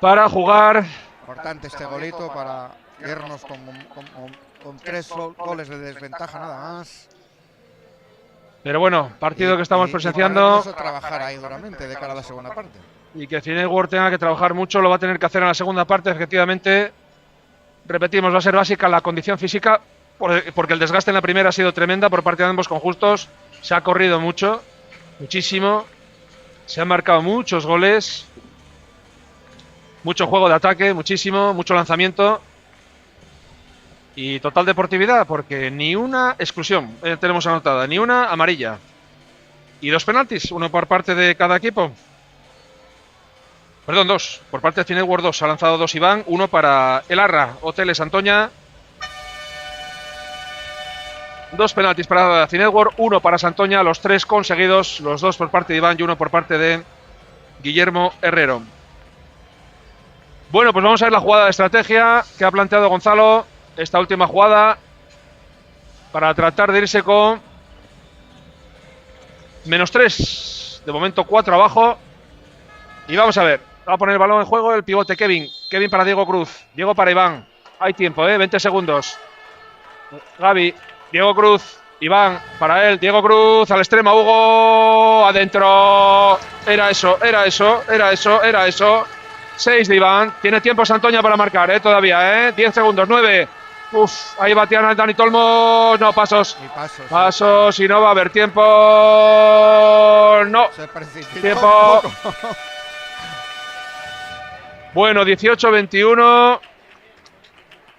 S1: para jugar.
S2: Importante este golito para irnos con 3 goles de desventaja nada más.
S1: Pero bueno, partido que estamos presenciando.
S2: Vamos a trabajar ahí duramente de cara a la segunda parte.
S1: Y que Cineward tenga que trabajar mucho, lo va a tener que hacer en la segunda parte, efectivamente. Repetimos, va a ser básica la condición física, porque el desgaste en la primera ha sido tremenda por parte de ambos conjuntos. Se ha corrido mucho, muchísimo. Se han marcado muchos goles. Mucho juego de ataque, muchísimo, mucho lanzamiento. Y total deportividad, porque ni una exclusión tenemos anotada, ni una amarilla. Y 2 penaltis, uno por parte de cada equipo. Perdón, 2. Por parte de Cineward 2. Ha lanzado 2 Iván, 1 para el Arra Hoteles Santoña. 2 penaltis para Cineward, 1 para Santoña, los 3 conseguidos, los 2 por parte de Iván y 1 por parte de Guillermo Herrero. Bueno, pues vamos a ver la jugada de estrategia que ha planteado Gonzalo. Esta última jugada para tratar de irse con -3. De momento 4 abajo. Y vamos a ver. Va a poner el balón en juego el pivote Kevin. Kevin para Diego Cruz. Diego para Iván. Hay tiempo, 20 segundos. Gaby. Diego Cruz. Iván para él. Diego Cruz al extremo. Hugo. Adentro. Era eso, era eso, era eso, era eso. 6 de Iván. Tiene tiempo Santoña para marcar, todavía, 10 segundos, 9. Ahí batean Dani Tolmos. No, pasos. Pasos y no va a haber tiempo. No. Tiempo. Bueno, 18-21.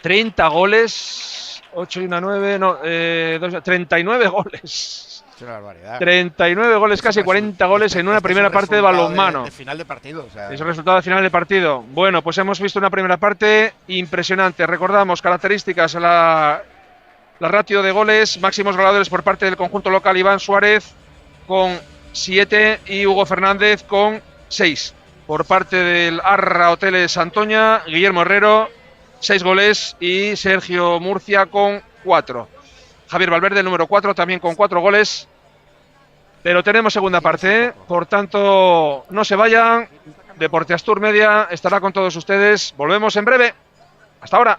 S1: 30 goles. 8 y una 9. No, 39 goles.
S2: Es una barbaridad.
S1: 39 goles, casi 40 goles en una primera parte de balonmano.
S2: De final de partido.
S1: Es el resultado de final de partido. Bueno, pues hemos visto una primera parte impresionante. Recordamos características, la ratio de goles, máximos goleadores por parte del conjunto local, Iván Suárez con 7 y Hugo Fernández con 6. Por parte del Arra Hoteles Santoña, Guillermo Herrero, 6 goles y Sergio Murcia con 4. Javier Valverde, el número 4, también con 4 goles. Pero tenemos segunda parte, por tanto, no se vayan. Deporte Astur Media estará con todos ustedes. Volvemos en breve. Hasta ahora.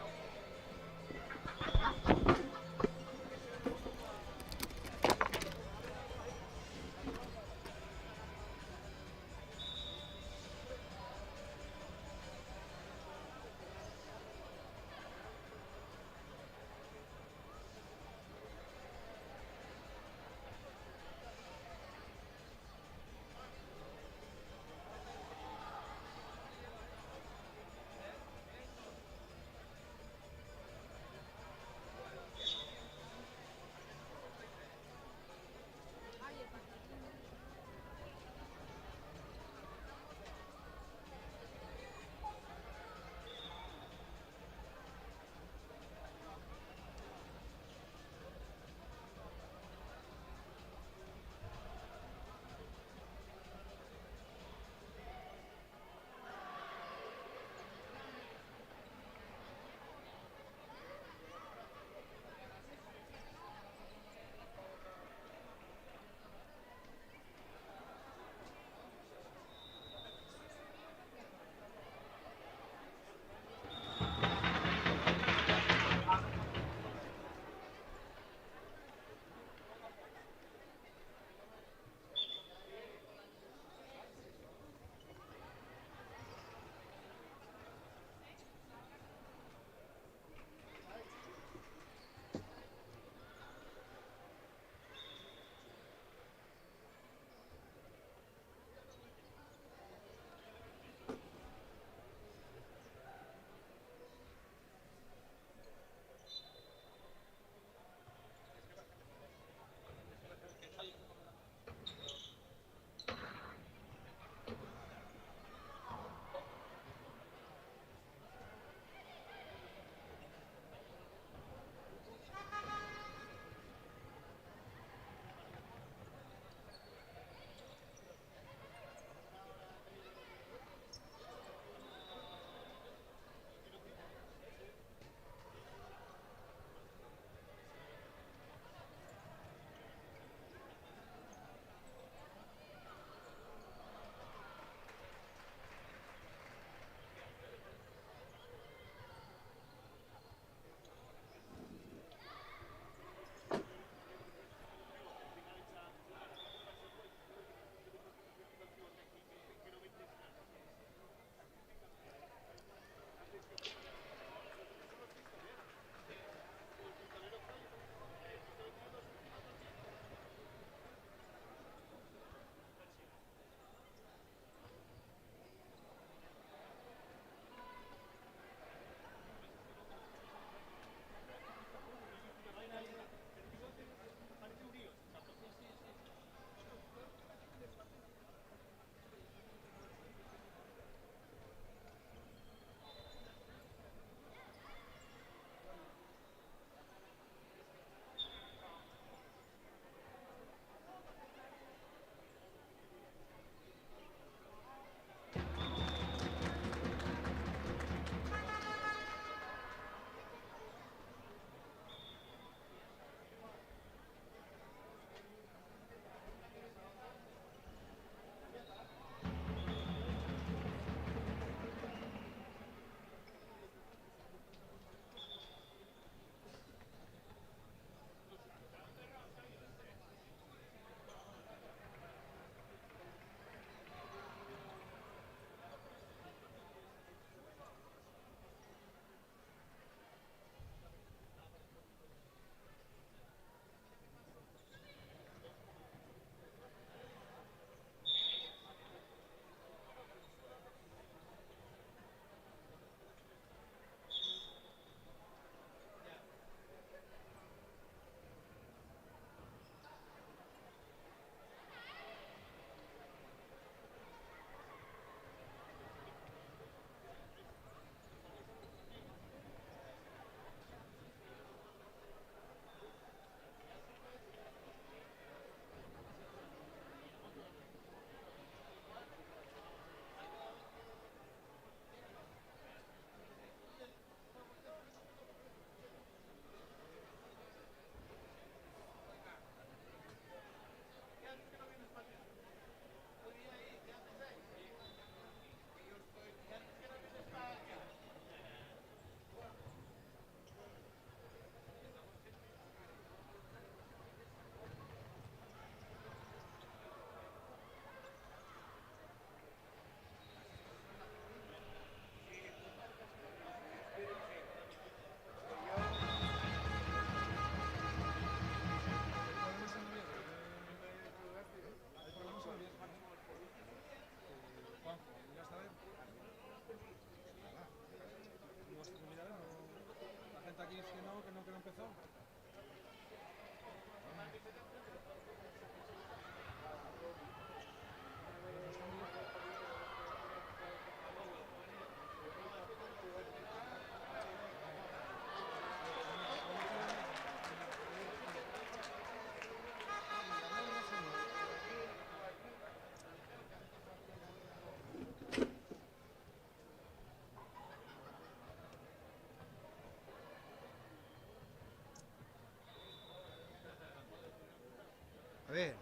S2: A ver.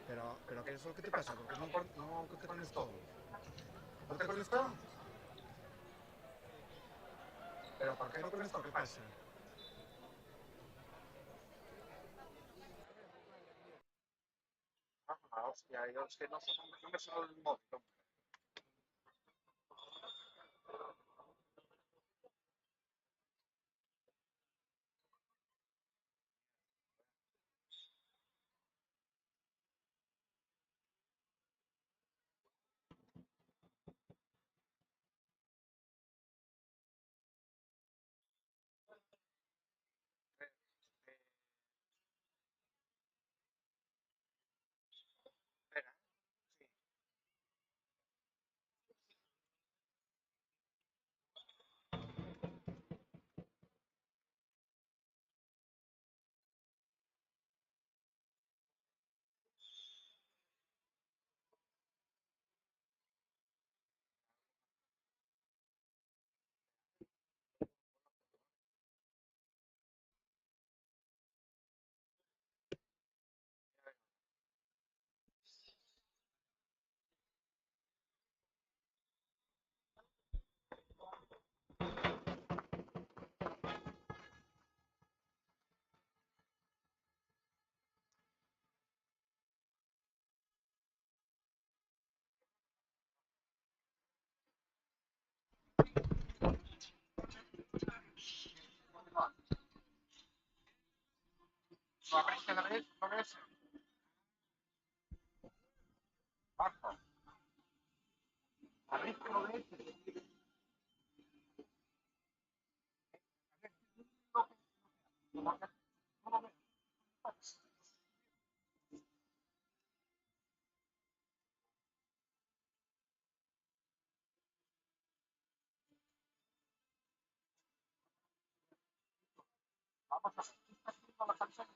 S2: Pero ¿qué es lo que te pasa? ¿Por qué no te conectó? ¿No te conectó? ¿Pero por qué no conectó? ¿Qué pasa? Ah, hostia, yo es que no me sale el móvil. Espera, sí. No abriste la vez, no ves. Bajo. Abriste lo ves. Vamos a ver. ¿Estás viendo la pantalla?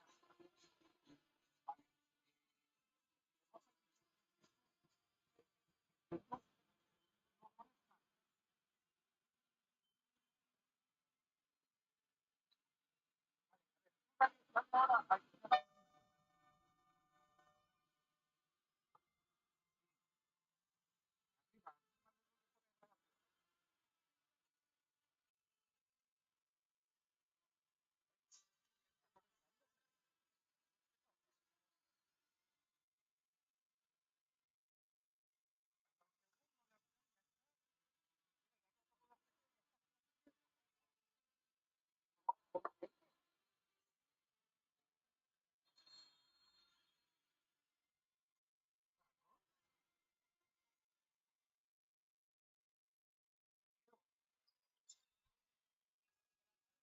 S2: Ahora,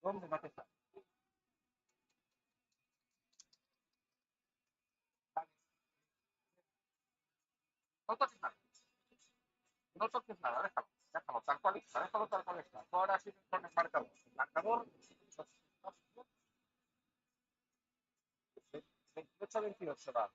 S2: ¿dónde va a estar? No toques nada. No toques nada, déjalo. Déjalo tal cual está. Déjalo tal cual está. Tú ahora sí con el marcador. El marcador 28-28 va.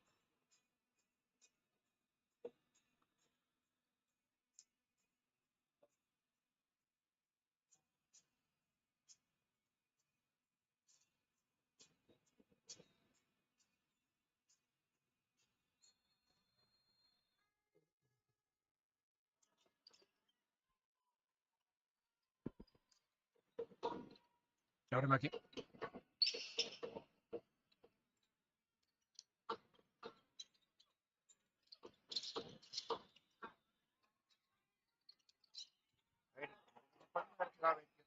S1: Ábreme aquí.
S2: A ver, ¿cuándo va a 28-28?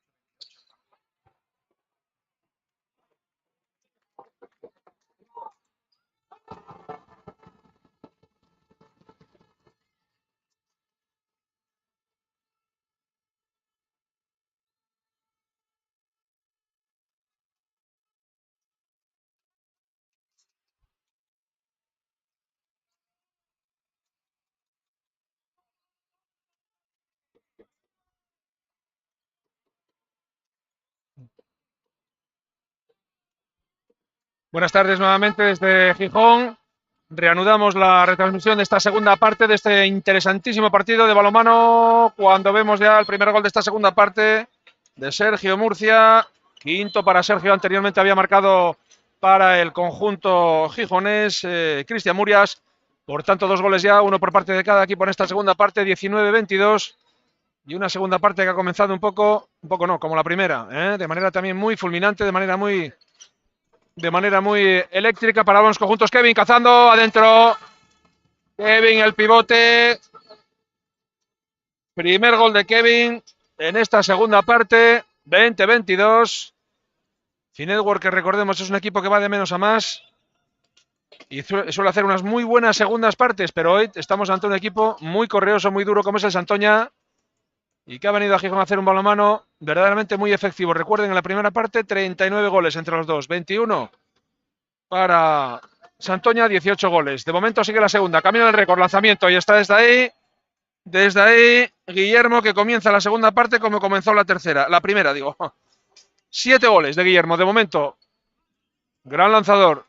S1: Buenas tardes nuevamente desde Gijón. Reanudamos la retransmisión de esta segunda parte de este interesantísimo partido de balonmano. Cuando vemos ya el primer gol de esta segunda parte de Sergio Murcia. Quinto para Sergio, anteriormente había marcado para el conjunto gijonés Cristian Murias. Por tanto, 2 goles ya, uno por parte de cada equipo en esta segunda parte, 19-22. Y una segunda parte que ha comenzado un poco no, como la primera, de manera también muy fulminante, de manera muy eléctrica para los conjuntos. Kevin cazando adentro. Kevin el pivote. Primer gol de Kevin en esta segunda parte. 20-22. Finetwork, que recordemos, es un equipo que va de menos a más y suele hacer unas muy buenas segundas partes, pero hoy estamos ante un equipo muy correoso, muy duro como es el Santoña y que ha venido a Gijón a hacer un balonmano verdaderamente muy efectivo. Recuerden, en la primera parte 39 goles entre los dos, 21 para Santoña, 18 goles. De momento sigue la segunda, camino del récord, lanzamiento, y está desde ahí Guillermo, que comienza la segunda parte como comenzó la primera, digo. 7 goles de Guillermo, de momento. Gran lanzador.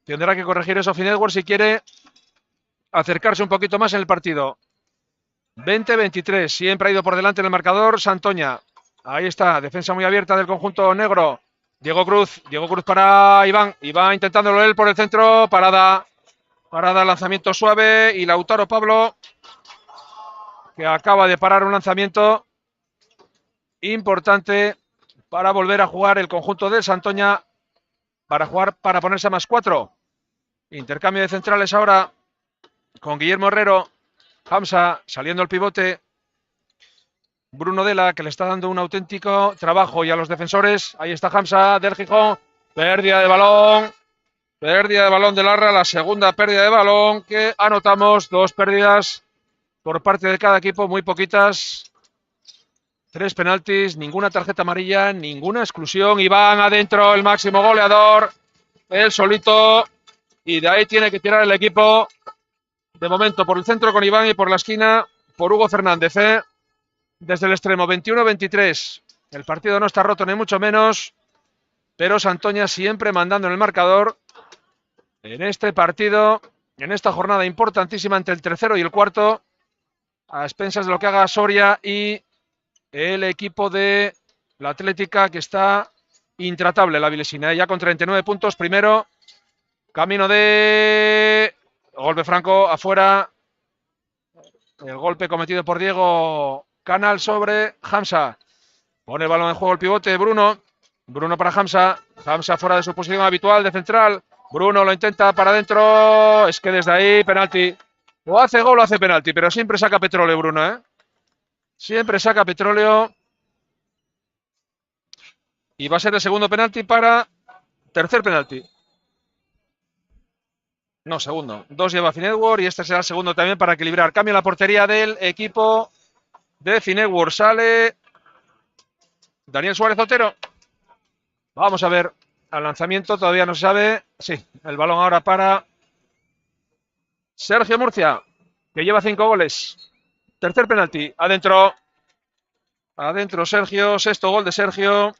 S1: Tendrá que corregir eso Finetwork si quiere acercarse un poquito más en el partido. 20-23, siempre ha ido por delante en el marcador Santoña. Ahí está, defensa muy abierta del conjunto negro. Diego Cruz para Iván. Iván intentándolo él por el centro. Parada, lanzamiento suave. Y Lautaro Pablo, que acaba de parar un lanzamiento importante para volver a jugar el conjunto de Santoña. Para ponerse a +4. Intercambio de centrales ahora con Guillermo Herrero. Hamza saliendo el pivote. Bruno Dela, que le está dando un auténtico trabajo y a los defensores. Ahí está Hamza del Gijón. Pérdida de balón de Larra. La segunda pérdida de balón que anotamos. 2 pérdidas por parte de cada equipo, muy poquitas. 3 penaltis, ninguna tarjeta amarilla, ninguna exclusión. Iván adentro, el máximo goleador. Él solito. Y de ahí tiene que tirar el equipo. De momento por el centro con Iván y por la esquina por Hugo Fernández. Desde el extremo, 21-23. El partido no está roto ni mucho menos, pero Santoña siempre mandando en el marcador en este partido, en esta jornada importantísima entre el tercero y el cuarto, a expensas de lo que haga Soria y el equipo de la Atlética, que está intratable, la Vilesina, ya con 39 puntos. Primero, camino de golpe franco afuera. El golpe cometido por Diego Canal sobre Hamza. Pone el balón en juego el pivote Bruno. Bruno para Hamza. Hamza fuera de su posición habitual de central. Bruno lo intenta para adentro. Es que desde ahí, penalti. O hace gol o hace penalti, pero siempre saca petróleo Bruno, ¿eh? Siempre saca petróleo. Y va a ser el segundo penalti para tercer penalti. No, segundo. 2 lleva Finetwork y este será el segundo también para equilibrar. Cambia la portería del equipo de Finetwork. Sale Daniel Suárez Otero. Vamos a ver. Al lanzamiento todavía no se sabe. Sí, el balón ahora para Sergio Murcia, que lleva 5 goles. Tercer penalti. Adentro. Adentro Sergio. Sexto gol de Sergio.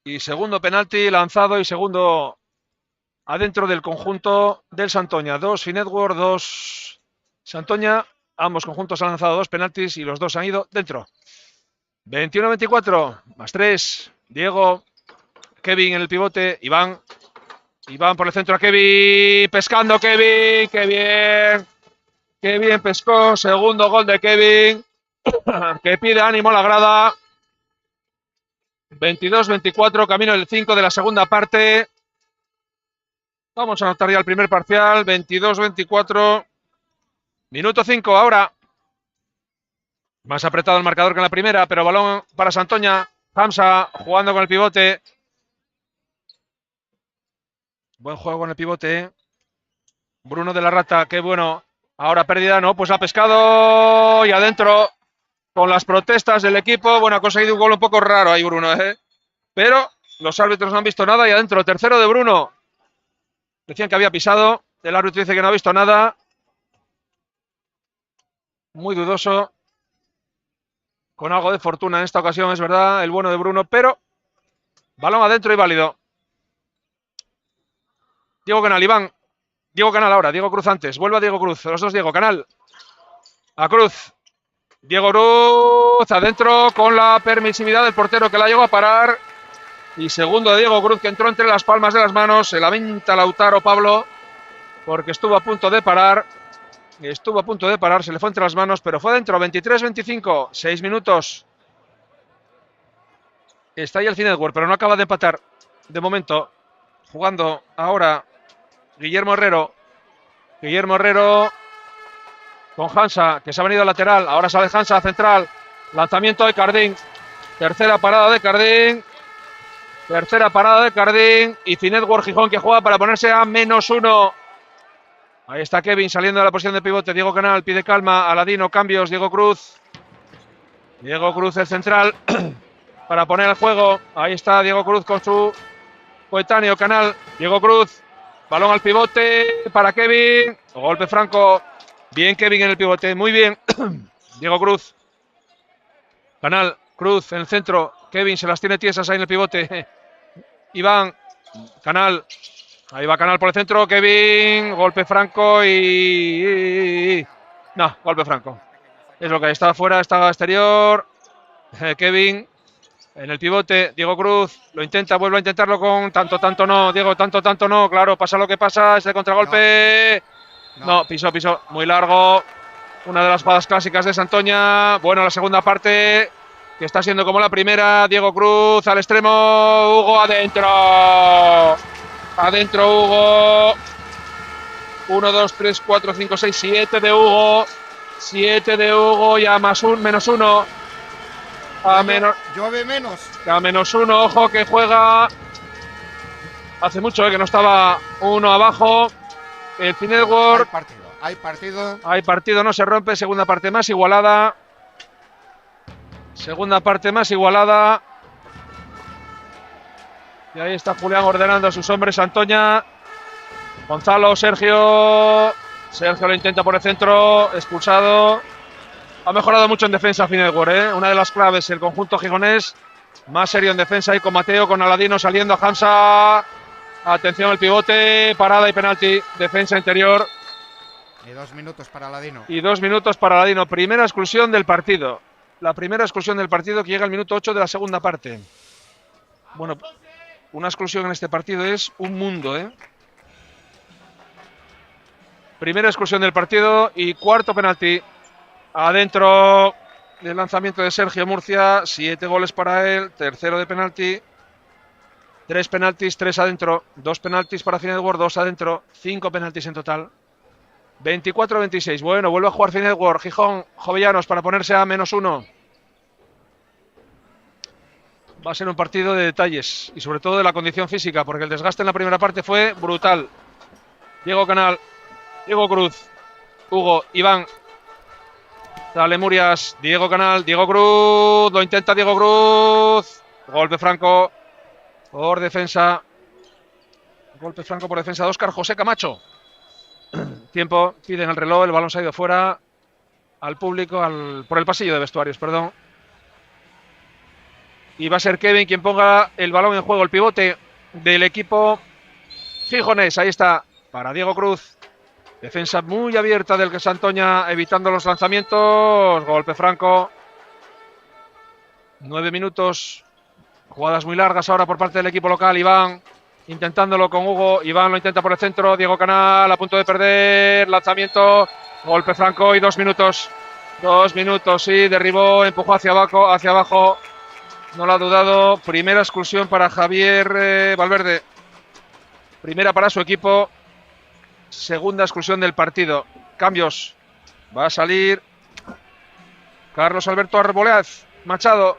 S1: Y segundo penalti lanzado y segundo adentro del conjunto del Santoña. 2 Finetwork, 2 Santoña. Ambos conjuntos han lanzado 2 penaltis y los 2 han ido dentro. 21-24, +3. Diego, Kevin en el pivote, Iván por el centro a Kevin, pescando Kevin, qué bien pescó. Segundo gol de Kevin, que pide ánimo a la grada. 22-24, camino del 5 de la segunda parte. Vamos a anotar ya el primer parcial, 22-24. Minuto 5 ahora. Más apretado el marcador que en la primera, pero balón para Santoña. Hamza jugando con el pivote. Buen juego con el pivote. Bruno de la Rata, qué bueno. Ahora pérdida, no, pues ha pescado y adentro con las protestas del equipo. Bueno, ha conseguido un gol un poco raro ahí Bruno, pero los árbitros no han visto nada y adentro. Tercero de Bruno. Decían que había pisado. El árbitro dice que no ha visto nada. Muy dudoso. con algo de fortuna en esta ocasión, es verdad, el bueno de Bruno, pero balón adentro y válido. Diego Canal, Iván. Diego Canal ahora, Diego Cruz antes. Vuelve a Diego Cruz, los dos Diego. Canal. A Cruz. Diego Cruz adentro con la permisividad del portero que la llegó a parar. Y segundo de Diego Cruz que entró entre las palmas de las manos. Se lamenta Lautaro Pablo porque estuvo a punto de parar. Estuvo a punto de parar, se le fue entre las manos, pero fue dentro. 23-25, 6 minutos. Está ahí el Cinedward, pero no acaba de empatar. De momento, jugando ahora Guillermo Herrero. Guillermo Herrero con Hansa, que se ha venido al lateral. Ahora sale Hansa a central. Lanzamiento de Cardín. Tercera parada de Cardín. Tercera parada de Cardín. Y Cinedward Gijón que juega para ponerse a -1. Ahí está Kevin saliendo de la posición de pivote. Diego Canal pide calma. Aladino, cambios. Diego Cruz. Diego Cruz, el central, para poner el juego. Ahí está Diego Cruz con su coetáneo Canal. Diego Cruz. Balón al pivote para Kevin. Golpe franco. Bien Kevin en el pivote. Muy bien. Diego Cruz. Canal. Cruz en el centro. Kevin se las tiene tiesas ahí en el pivote. Iván. Canal. Ahí va Canal por el centro. Kevin. Golpe franco y... No, golpe franco. Es lo que estaba fuera, estaba exterior. Kevin. En el pivote, Diego Cruz lo intenta, vuelve a intentarlo con tanto no, Diego, tanto no, claro, pasa lo que pasa, es el contragolpe. No, pisó, muy largo. Una de las jugadas clásicas de Santoña. Bueno, la segunda parte, que está siendo como la primera. Diego Cruz al extremo, Hugo adentro. Adentro Hugo. 1, 2, 3, 4, 5, 6, 7 de Hugo. 7 de Hugo y a -1.
S2: Llueve menos.
S1: A -1, ojo que juega. Hace mucho que no estaba uno abajo. El Cinedward. Hay partido, no se rompe. Segunda parte más igualada. Y ahí está Julián ordenando a sus hombres. Antoña. Gonzalo, Sergio. Sergio lo intenta por el centro. Expulsado. Ha mejorado mucho en defensa Cinedward, ¿eh? Una de las claves, el conjunto gijonés. Más serio en defensa y con Mateo, con Aladino saliendo a Hansa. Atención al pivote, parada y penalti. Defensa interior.
S2: Y 2 minutos para Aladino.
S1: Primera exclusión del partido. La primera exclusión del partido que llega al minuto 8 de la segunda parte. Bueno, una exclusión en este partido es un mundo, ¿eh? Primera exclusión del partido y cuarto penalti. Adentro del lanzamiento de Sergio Murcia. 7 goles para él. Tercero de penalti. 3 penaltis, 3 adentro. 2 penaltis para Cinedward, 2 adentro. 5 penaltis en total. 24-26. Bueno, vuelve a jugar Cinedward. Gijón, Jovellanos para ponerse a -1. Va a ser un partido de detalles y sobre todo de la condición física, porque el desgaste en la primera parte fue brutal. Diego Canal, Diego Cruz, Hugo, Iván. Dale Murias, Diego Canal, Diego Cruz. Lo intenta Diego Cruz. Golpe franco por defensa. Golpe franco por defensa de Óscar José Camacho. Tiempo, piden el reloj, el balón se ha ido fuera al público, por el pasillo de vestuarios, perdón. Y va a ser Kevin quien ponga el balón en juego, el pivote del equipo gijonés. Ahí está, para Diego Cruz. Defensa muy abierta del que Santoña, evitando los lanzamientos. Golpe franco. 9 minutos. Jugadas muy largas ahora por parte del equipo local. Iván intentándolo con Hugo. Iván lo intenta por el centro. Diego Canal a punto de perder. Lanzamiento. Golpe franco y 2 minutos. 2 minutos, sí. Derribó, empujó hacia abajo. No lo ha dudado. Primera exclusión para Javier Valverde. Primera para su equipo. Segunda exclusión del partido. Cambios. Va a salir Carlos Alberto Arbolaz Machado.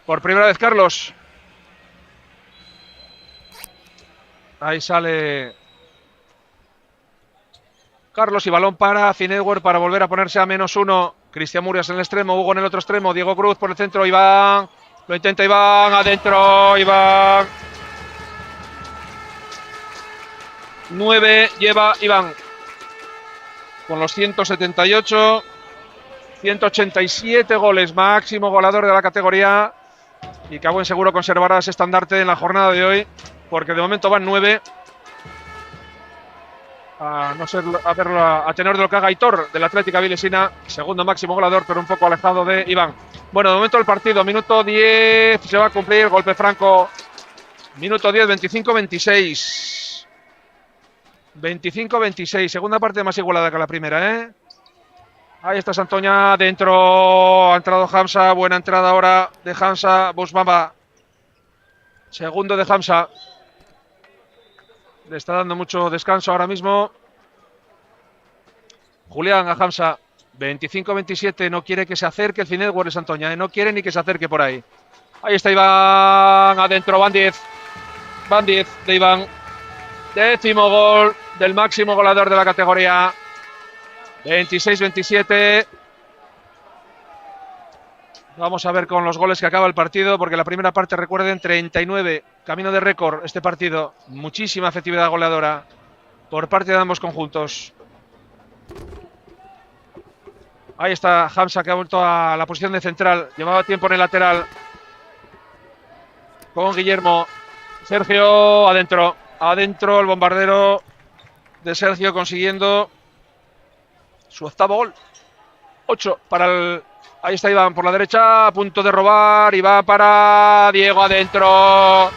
S1: Por primera vez Carlos. Ahí sale Carlos y balón para Cinedward para volver a ponerse a -1. Cristian Murias en el extremo, Hugo en el otro extremo, Diego Cruz por el centro, Iván. Lo intenta Iván, adentro, Iván. 9 lleva Iván. Con los 178. 187 goles, máximo goleador de la categoría. Y que a buen seguro conservará ese estandarte en la jornada de hoy, porque de momento van 9. A no ser a tenor de lo que haga Aitor del Atlética Vilesina, segundo máximo goleador, pero un poco alejado de Iván. Bueno, de momento el partido, minuto 10, se va a cumplir, golpe franco. Minuto 10, 25-26. 25-26, segunda parte más igualada que la primera, ¿eh? Ahí está Santoña, dentro, ha entrado Hamza, buena entrada ahora de Hamza, Busbamba. Segundo de Hamza. Le está dando mucho descanso ahora mismo Julián a Hamza. 25-27, no quiere que se acerque el Cinedor de Santoña, no quiere ni que se acerque por ahí. Ahí está Iván, adentro, van 10. Van 10 de Iván. 10º gol del máximo goleador de la categoría. 26-27. Vamos a ver con los goles que acaba el partido, porque la primera parte, recuerden, 39, camino de récord este partido. Muchísima efectividad goleadora por parte de ambos conjuntos. Ahí está Hamza, que ha vuelto a la posición de central. Llevaba tiempo en el lateral con Guillermo. Sergio adentro. Adentro el bombardero de Sergio consiguiendo su octavo gol. 8 para el... Ahí está Iván por la derecha, a punto de robar. Y va para Diego adentro.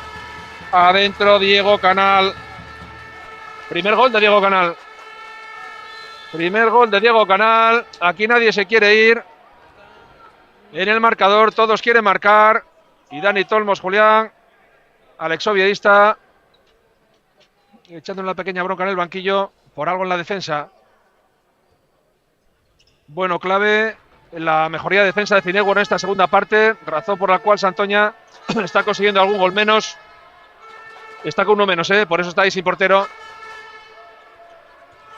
S1: Adentro Diego Canal. Primer gol de Diego Canal. Primer gol de Diego Canal. Aquí nadie se quiere ir. En el marcador todos quieren marcar. Y Dani Tolmos, Julián, Alex Ovieista, echando una pequeña bronca en el banquillo por algo en la defensa. Bueno, clave la mejoría de defensa de Cinegor en esta segunda parte, razón por la cual Santoña está consiguiendo algún gol menos. Está con uno menos, por eso está ahí sin portero.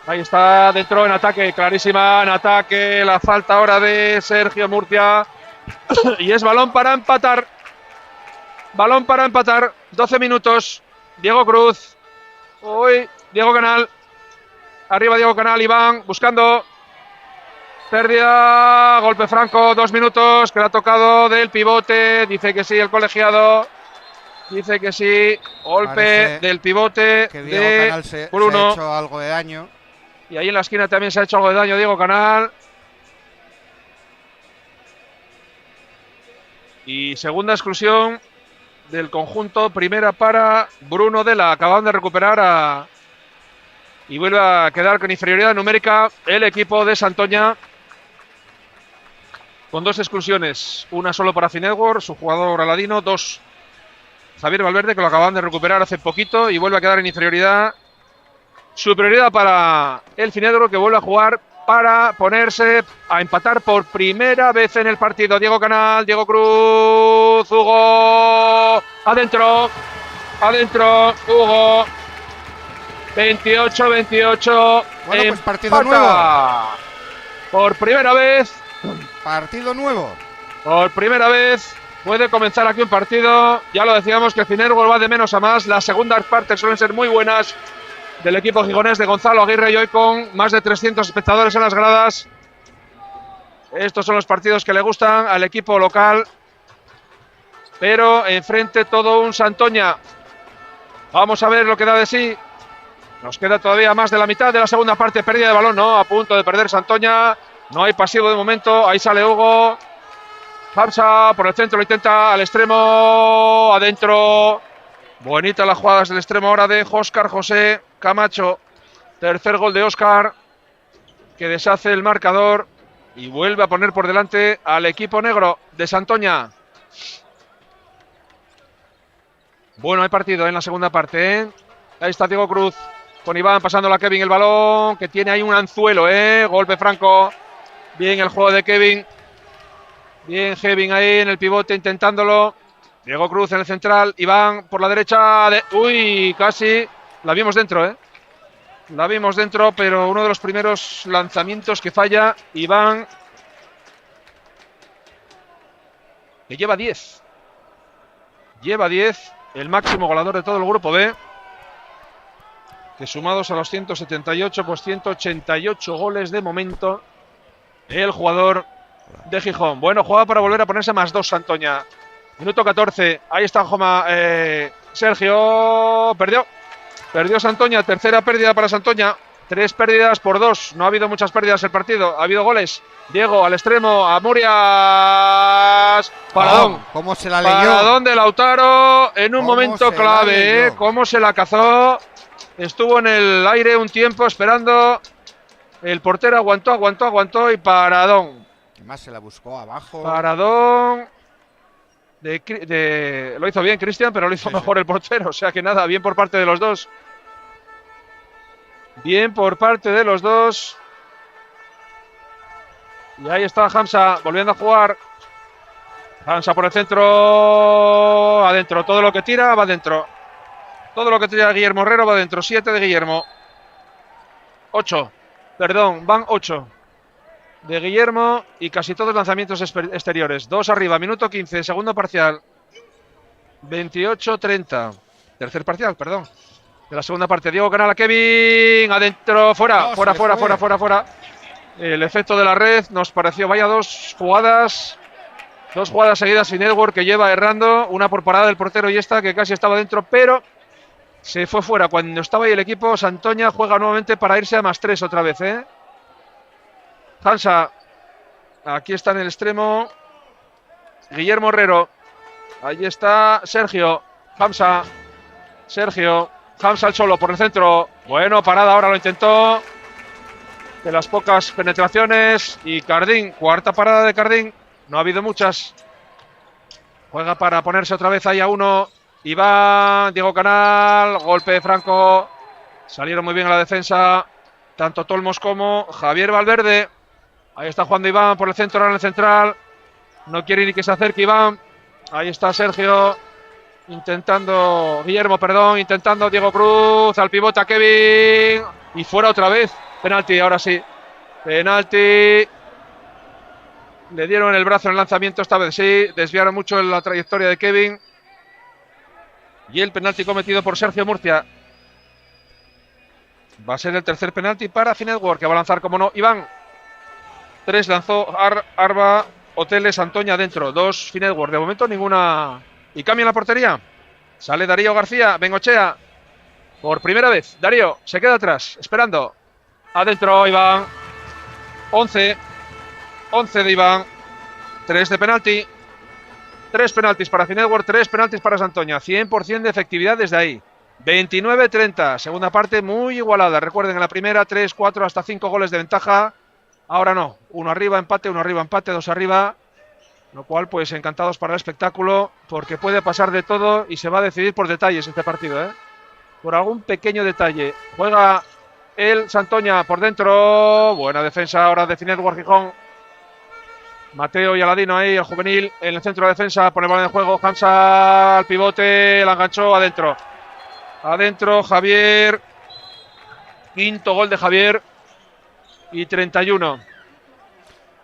S1: Ahí está dentro en ataque, clarísima en ataque, la falta ahora de Sergio Murcia. Y es balón para empatar. Balón para empatar, 12 minutos. Diego Cruz. Uy, Diego Canal. Arriba Diego Canal, Iván, buscando. Pérdida, golpe franco, 2 minutos, que le ha tocado del pivote. Dice que sí el colegiado. Dice que sí. Golpe parece del pivote
S2: que Diego
S1: de
S2: Canal se
S1: Bruno.
S2: ha hecho algo de daño.
S1: Y ahí en la esquina también se ha hecho algo de daño Diego Canal. Y segunda exclusión del conjunto, primera para Bruno Dela. Acaban de recuperar y vuelve a quedar con inferioridad numérica el equipo de Santoña, con 2 exclusiones, una solo para Cinedor, su jugador aladino, 2 Javier Valverde, que lo acaban de recuperar hace poquito y vuelve a quedar en inferioridad. Superioridad para el Cinedor, que vuelve a jugar para ponerse a empatar por primera vez en el partido. Diego Canal, Diego Cruz, Hugo, adentro, Hugo, 28-28.
S2: Bueno, pues partido nuevo.
S1: Por primera vez.
S2: Partido nuevo.
S1: Por primera vez puede comenzar aquí un partido. Ya lo decíamos que el Cinedor va de menos a más. Las segundas partes suelen ser muy buenas del equipo gigonés de Gonzalo Aguirre, y hoy con más de 300 espectadores en las gradas. Estos son los partidos que le gustan al equipo local. Pero enfrente todo un Santoña. Vamos a ver lo que da de sí. Nos queda todavía más de la mitad de la segunda parte. Pérdida de balón, no, a punto de perder Santoña. No hay pasivo de momento. Ahí sale Hugo. Hamza por el centro, lo intenta al extremo. Adentro. Bonita las jugadas del extremo ahora de Óscar José Camacho. Tercer gol de Óscar, que deshace el marcador y vuelve a poner por delante al equipo negro de Santoña. Bueno, hay partido en la segunda parte, Ahí está Diego Cruz con Iván pasándole a Kevin el balón, que tiene ahí un anzuelo, golpe franco. Bien el juego de Kevin. Bien Kevin ahí en el pivote intentándolo. Diego Cruz en el central, Iván por la derecha. Uy, casi la vimos dentro, La vimos dentro, pero uno de los primeros lanzamientos que falla Iván, que lleva 10. Lleva 10, el máximo goleador de todo el grupo B, que sumados a los 178, pues 188 goles de momento. El jugador de Gijón. Bueno, juega para volver a ponerse +2 Santoña. Minuto 14. Ahí está Sergio. Perdió Santoña. Tercera pérdida para Santoña. 3 pérdidas por 2. No ha habido muchas pérdidas el partido. Ha habido goles. Diego al extremo. A Murias. Paradón.
S2: ¿Cómo se la leyó?
S1: Paradón de Lautaro en un momento clave. Cómo se la cazó. Estuvo en el aire un tiempo esperando. El portero aguantó y paradón.
S2: Además se la buscó abajo.
S1: Paradón. Lo hizo bien Cristian, pero lo hizo mejor el portero. O sea que nada, bien por parte de los dos. Bien por parte de los dos. Y ahí está Hamza volviendo a jugar. Hamza por el centro. Adentro. Todo lo que tira va adentro. Todo lo que tira Guillermo Herrero va adentro. 7 de Guillermo. 8. Perdón, van 8 de Guillermo y casi todos lanzamientos exteriores. 2 arriba, minuto 15, segundo parcial. 28-30. Tercer parcial, perdón. De la segunda parte. Diego Canal a Kevin. Adentro, fuera. El efecto de la red nos pareció. Vaya 2 jugadas. 2 jugadas seguidas sin Edward que lleva errando. Una por parada del portero y esta que casi estaba dentro, pero se fue fuera. Cuando estaba ahí el equipo, Santoña juega nuevamente para irse a +3 otra vez, Hansa, aquí está en el extremo. Guillermo Herrero. Ahí está Sergio. Hamza al solo por el centro. Bueno, parada, ahora lo intentó. De las pocas penetraciones. Y Cardín, cuarta parada de Cardín. No ha habido muchas. Juega para ponerse otra vez ahí a 1. Iván, Diego Canal, golpe de Franco. Salieron muy bien a la defensa. Tanto Tolmos como Javier Valverde. Ahí está jugando Iván por el centro, ahora en el central. No quiere ni que se acerque Iván. Ahí está Sergio. Intentando Diego Cruz. Al pivote a Kevin. Y fuera otra vez. Penalti, ahora sí. Penalti. Le dieron el brazo en el lanzamiento, esta vez sí. Desviaron mucho en la trayectoria de Kevin. Y el penalti cometido por Sergio Murcia. Va a ser el tercer penalti para Finetwork, que va a lanzar, como no, Iván. 3 lanzó Arba, Hoteles, Antoña dentro. 2 Finetwork. De momento ninguna. Y cambia en la portería. Sale Darío García, Bengochea. Por primera vez. Darío se queda atrás, esperando. Adentro Iván. 11 de Iván. 3 de penalti. 3 penaltis para Finetwork, 3 penaltis para Santoña. 100% de efectividad desde ahí. 29-30. Segunda parte muy igualada. Recuerden, en la primera 3, 4, hasta 5 goles de ventaja. Ahora no. 1 arriba, empate, 2 arriba. Lo cual, pues encantados para el espectáculo, porque puede pasar de todo y se va a decidir por detalles este partido, por algún pequeño detalle. Juega el Santoña por dentro. Buena defensa ahora de Finetwork Gijón. Mateo y Aladino ahí, el juvenil, en el centro de defensa, pone el balón de juego. Hamza al pivote, la enganchó adentro. Adentro, Javier. Quinto gol de Javier. Y 31.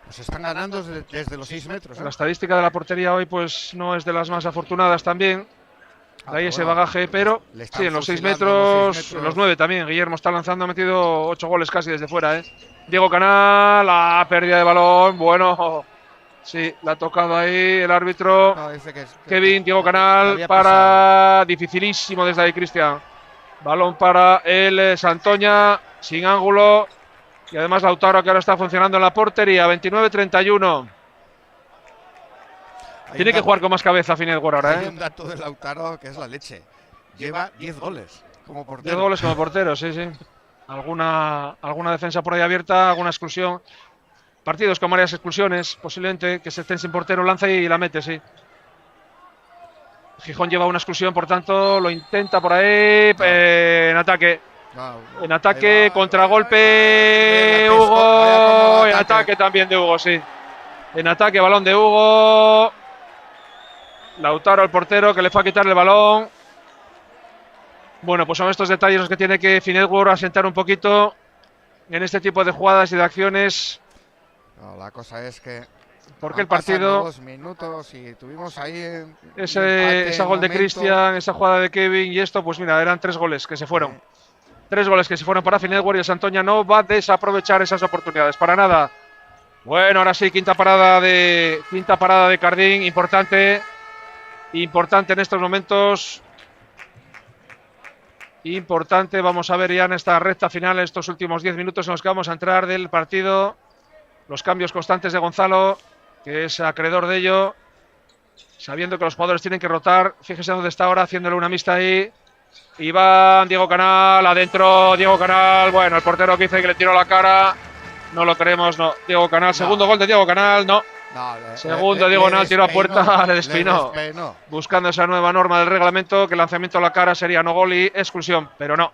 S2: Pues están ganando desde los 6 metros.
S1: La estadística de la portería hoy, pues no es de las más afortunadas también. Ahí ese bagaje, pero sí, en los 6 metros, en los 9 también. Guillermo está lanzando, ha metido 8 goles casi desde fuera, Diego Canal, la pérdida de balón, bueno, sí, la ha tocado ahí el árbitro. No, Kevin, Diego Canal, para, dificilísimo desde ahí, Cristian. Balón para el Santoña, sin ángulo. Y además Lautaro, que ahora está funcionando en la portería, 29-31. Tiene que jugar con más cabeza Finetwork ahora,
S2: Hay un dato de Lautaro que es la leche. Lleva 10 goles como portero.
S1: 10 goles como portero, sí. Alguna defensa por ahí abierta, alguna exclusión. Partidos con varias exclusiones, posiblemente, que se estén sin portero, lanza y la mete, sí. Gijón lleva una exclusión, por tanto, lo intenta por ahí, en ataque. En ataque, contragolpe, Hugo, en ataque también de Hugo, sí. En ataque, balón de Hugo. Lautaro, el portero, que le fue a quitar el balón. Bueno, pues son estos detalles los que tiene que Finetwork asentar un poquito en este tipo de jugadas y de acciones.
S2: No, la cosa es que
S1: porque el partido
S2: 2 minutos y tuvimos ahí
S1: ese gol de Cristian, esa jugada de Kevin y esto, pues mira, eran 3 goles que se fueron. 3 goles que se fueron para Finetwork y el Santoña no va a desaprovechar esas oportunidades para nada. Bueno, ahora sí, quinta parada de Cardín, importante en estos momentos. Importante, vamos a ver ya en esta recta final, estos últimos 10 minutos en los que vamos a entrar del partido. Los cambios constantes de Gonzalo, que es acreedor de ello, sabiendo que los jugadores tienen que rotar. Fíjese dónde está ahora, haciéndole una mixta ahí. Iván, Diego Canal, adentro, Diego Canal. Bueno, el portero que dice que le tiró la cara. No lo creemos, no. Diego Canal, no. Segundo gol de Diego Canal, no. Segundo, Diego Canal tiró a puerta, le despeinó. Buscando esa nueva norma del reglamento, que el lanzamiento a la cara sería no gol y exclusión, pero no.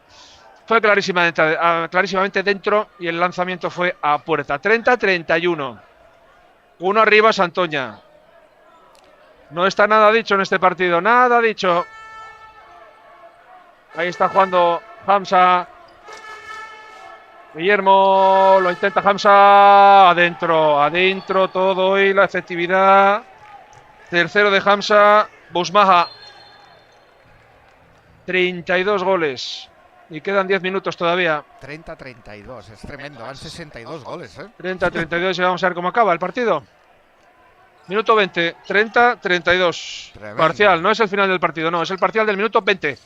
S1: Fue clarísimamente dentro y el lanzamiento fue a puerta. 30-31. Uno arriba, Santoña. No está nada dicho en este partido, nada dicho. Ahí está jugando Hamza. Guillermo lo intenta Hamza. Adentro todo y la efectividad. Tercero de Hamza. Busmaja. 32 goles. Y quedan 10 minutos todavía.
S2: 30-32, es tremendo. Van 62 goles,
S1: 30-32 y vamos a ver cómo acaba el partido. Minuto 20. 30-32. Parcial, no es el final del partido, no. Es el parcial del minuto 20.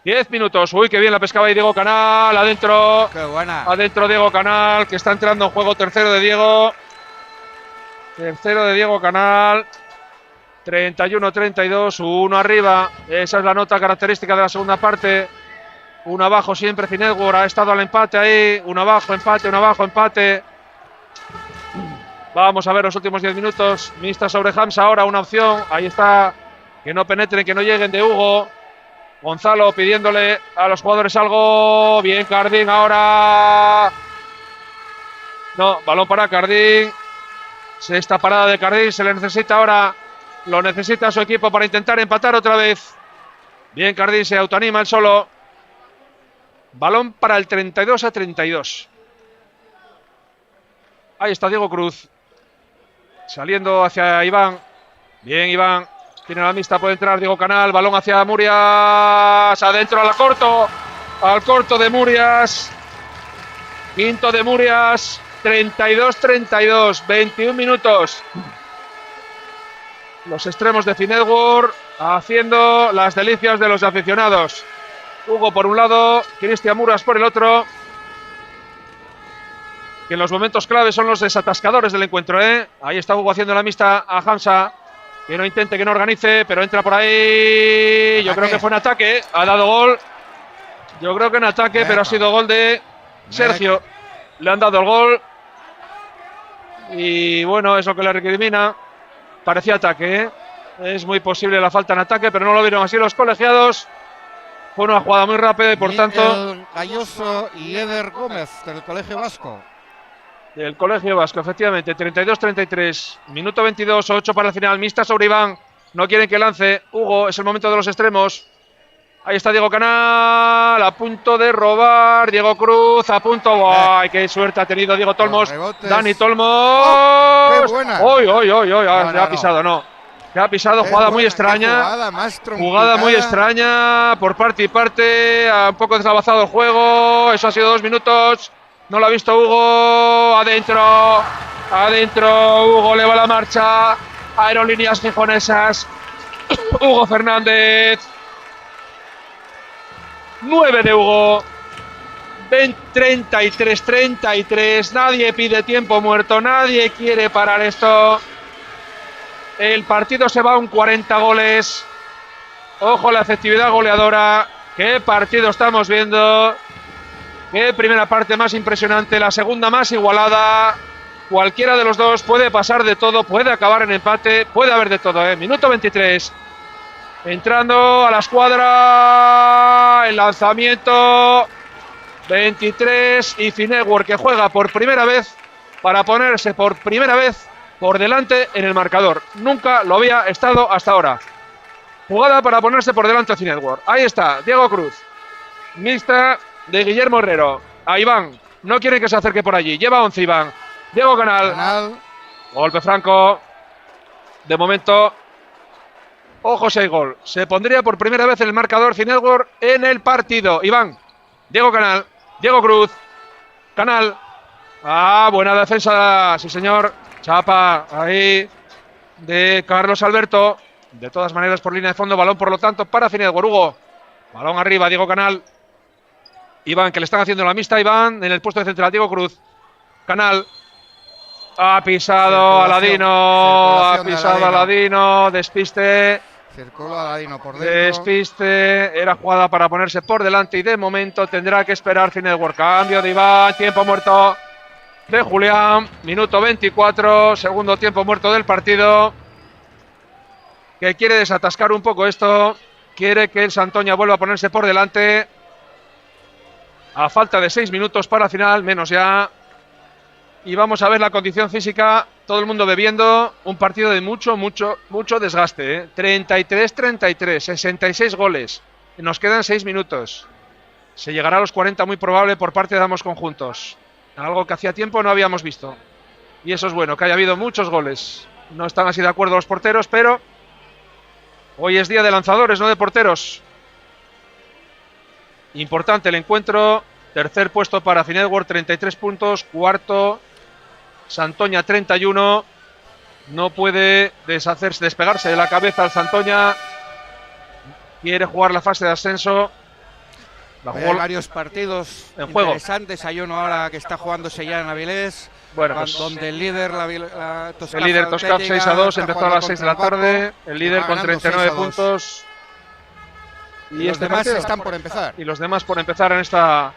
S1: 10 minutos. Uy, qué bien la pescaba ahí Diego Canal. Adentro.
S2: Qué buena.
S1: Adentro Diego Canal, que está entrando en juego. Tercero de Diego. Tercero de Diego Canal. 31-32. Uno arriba. Esa es la nota característica de la segunda parte. Uno abajo siempre. Finetwork ha estado al empate ahí. Uno abajo, empate, uno abajo, empate. Vamos a ver los últimos 10 minutos. Mixta sobre Hamza ahora, una opción. Ahí está. Que no penetren, que no lleguen de Hugo. Gonzalo pidiéndole a los jugadores algo. Bien, Cardín ahora. No, balón para Cardín. Sexta parada de Cardín. Se le necesita ahora. Lo necesita su equipo para intentar empatar otra vez. Bien, Cardín se autoanima él solo. Balón para el 32-32. Ahí está Diego Cruz. Saliendo hacia Iván. Bien, Iván. Tiene la mixta, puede entrar Diego Canal. Balón hacia Murias. Adentro al corto. Al corto de Murias. Quinto de Murias. 32-32. 21 minutos. Los extremos de Finetwork haciendo las delicias de los aficionados. Hugo por un lado. Cristian Murias por el otro. Que en los momentos claves son los desatascadores del encuentro, Ahí está Hugo haciendo la mixta a Hamza. Que no intente, que no organice, pero entra por ahí. Yo creo que fue en ataque. Ha dado gol. Yo creo que en ataque, pero ha sido gol de Sergio. Le han dado el gol. Y bueno, es lo que le recrimina. Parecía ataque, Es muy posible la falta en ataque, pero no lo vieron así los colegiados. Fue una jugada muy rápida y por tanto.
S2: Galloso y Eder Gómez del Colegio Vasco.
S1: Del Colegio Vasco, efectivamente, 32-33, minuto 22, 8 para el final, mixta sobre Iván, no quieren que lance, Hugo, es el momento de los extremos, ahí está Diego Canal, a punto de robar, Diego Cruz, a punto, ¡ay, qué suerte ha tenido Diego Tolmos, Dani Tolmos!
S2: ¡Oh, qué buena!
S1: Se ha pisado, se ha pisado, jugada muy extraña, jugada muy extraña, por parte y parte, un poco deslavazado el juego, eso ha sido 2 minutos. No lo ha visto Hugo. Adentro, Hugo le va la marcha. Aerolíneas gijonesas. Hugo Fernández. 9 de Hugo. 33-33. Nadie pide tiempo muerto. Nadie quiere parar esto. El partido se va a un 40 goles. Ojo la efectividad goleadora. ¿Qué partido estamos viendo? Qué primera parte más impresionante, la segunda más igualada. Cualquiera de los dos puede pasar de todo, puede acabar en empate, puede haber de todo, Minuto 23. Entrando a la escuadra. El lanzamiento. 23 y Finetwork que juega por primera vez para ponerse por primera vez por delante en el marcador. Nunca lo había estado hasta ahora. Jugada para ponerse por delante de Finetwork. Ahí está, Diego Cruz. Mixta de Guillermo Herrero. A Iván. No quiere que se acerque por allí. Lleva 11 Iván. Diego Canal. Golpe franco. De momento. Ojo si hay gol. Se pondría por primera vez el marcador Finetwork en el partido. Iván. Diego Canal. Diego Cruz. Canal. Buena defensa, sí señor. Chapa ahí de Carlos Alberto. De todas maneras por línea de fondo, balón por lo tanto para Finedwar. Hugo, balón arriba, Diego Canal. Iván, que le están haciendo la mixta, Iván, en el puesto de central, Diego Cruz. Canal. Ha pisado Aladino, despiste.
S2: Circula Aladino por dentro.
S1: Despiste, era jugada para ponerse por delante y de momento tendrá que esperar Finedwar. Cambio de Iván, tiempo muerto de Julián, minuto 24, segundo tiempo muerto del partido. Que quiere desatascar un poco esto, quiere que el Santoña vuelva a ponerse por delante. A falta de 6 minutos para la final, menos ya. Y vamos a ver la condición física, todo el mundo bebiendo, un partido de mucho desgaste, 33-33, 66 goles, nos quedan 6 minutos, se llegará a los 40 muy probable por parte de ambos conjuntos, algo que hacía tiempo no habíamos visto, y eso es bueno, que haya habido muchos goles, no están así de acuerdo los porteros, pero hoy es día de lanzadores, no de porteros. Importante el encuentro, tercer puesto para Finedwar, 33 puntos, cuarto Santoña 31, no puede despegarse de la cabeza el Santoña, quiere jugar la fase de ascenso.
S2: Hay varios partidos
S1: en juego
S2: interesantes, hay uno ahora que está jugándose ya en Avilés,
S1: bueno, pues,
S2: donde el líder
S1: Toscap 6-2, empezó a las 6 de la tarde, el líder con 39 puntos.
S2: Y los demás están por empezar.
S1: Y los demás por empezar en esta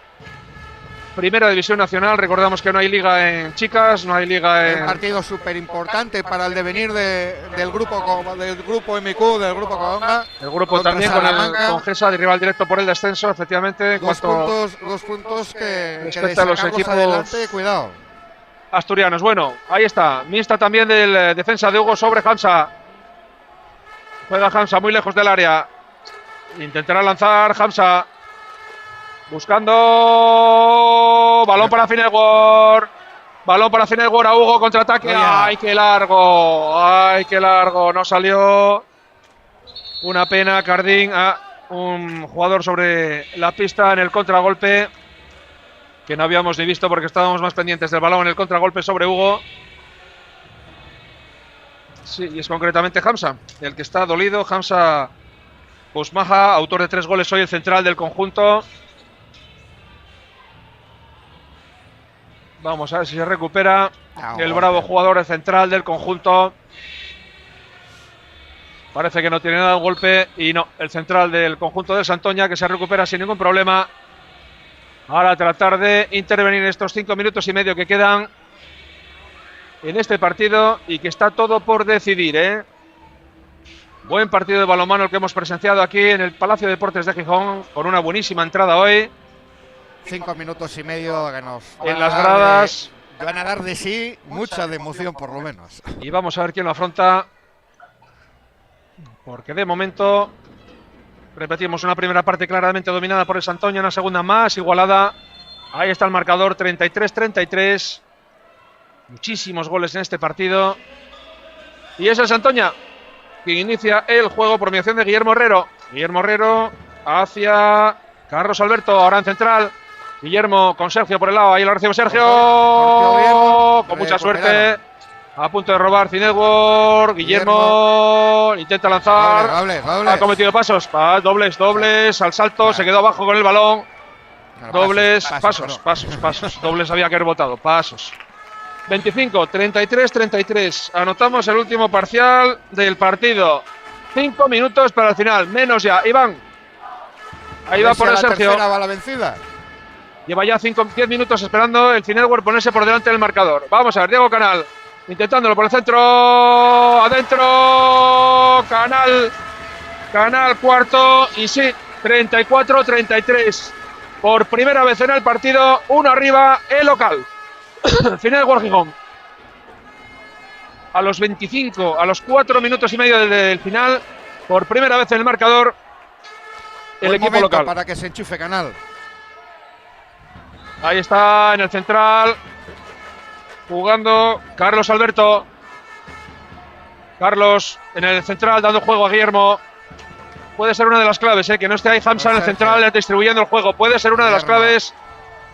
S1: Primera División Nacional. Recordamos que no hay liga en chicas, no hay liga en...
S2: Un partido súper importante para el devenir del grupo MQ, del grupo Covadonga.
S1: El grupo también con Gesa, de rival directo por el descenso, efectivamente.
S2: Dos puntos que
S1: respecto a los equipos
S2: adelante, cuidado.
S1: Asturianos. Bueno, ahí está. Mixta también del defensa de Hugo sobre Hamza. Juega Hamza muy lejos del área. Intentará lanzar Hamza. Buscando balón para Finedwar. Balón para Finedwar a Hugo, contraataque. ¡Ay, qué largo! ¡Ay, qué largo! No salió. Una pena, Cardín. Un jugador sobre la pista en el contragolpe. Que no habíamos ni visto porque estábamos más pendientes del balón en el contragolpe sobre Hugo. Sí, y es concretamente Hamza, el que está dolido. Hamza Busmaja, autor de 3 goles hoy, el central del conjunto. Vamos a ver si se recupera el bravo jugador de central del conjunto. Parece que no tiene nada de golpe. Y no, el central del conjunto de Santoña, que se recupera sin ningún problema. Ahora tratar de intervenir en estos 5 minutos y medio que quedan en este partido. Y que está todo por decidir, ¿eh? Buen partido de balonmano el que hemos presenciado aquí en el Palacio de Deportes de Gijón. Con una buenísima entrada hoy.
S2: 5 minutos y medio que nos
S1: en las gradas
S2: van a dar de sí mucha de emoción por lo menos.
S1: Y vamos a ver quién lo afronta, porque de momento repetimos una primera parte claramente dominada por el Santoña, una segunda más igualada. Ahí está el marcador, 33-33, muchísimos goles en este partido y es el Santoña quien inicia el juego por mediación de Guillermo Herrero hacia Carlos Alberto, ahora en central. Guillermo con Sergio por el lado, ahí lo recibe Sergio, con mucha suerte, a punto de robar Finedwar. Guillermo intenta lanzar, ha cometido pasos, dobles al salto, se quedó abajo con el balón, pasos, dobles había que haber votado, pasos. 25, 33-33, anotamos el último parcial del partido, 5 minutos para el final, menos ya, Iván, ahí va por el Sergio.
S2: Va la vencida.
S1: Lleva ya 10 minutos esperando el Finedwar ponerse por delante del marcador. Vamos a ver, Diego Canal intentándolo por el centro. Adentro. Canal cuarto. Y sí, 34-33. Por primera vez en el partido, uno arriba, el local. Finedwar Gijón. A los 25, a los 4 minutos y medio del final, por primera vez en el marcador, el equipo local.
S2: Para que se enchufe Canal.
S1: Ahí está en el central, jugando Carlos Alberto. Carlos en el central dando juego a Guillermo. Puede ser una de las claves, que no esté ahí Hamza en el central distribuyendo el juego. Puede ser una de las claves.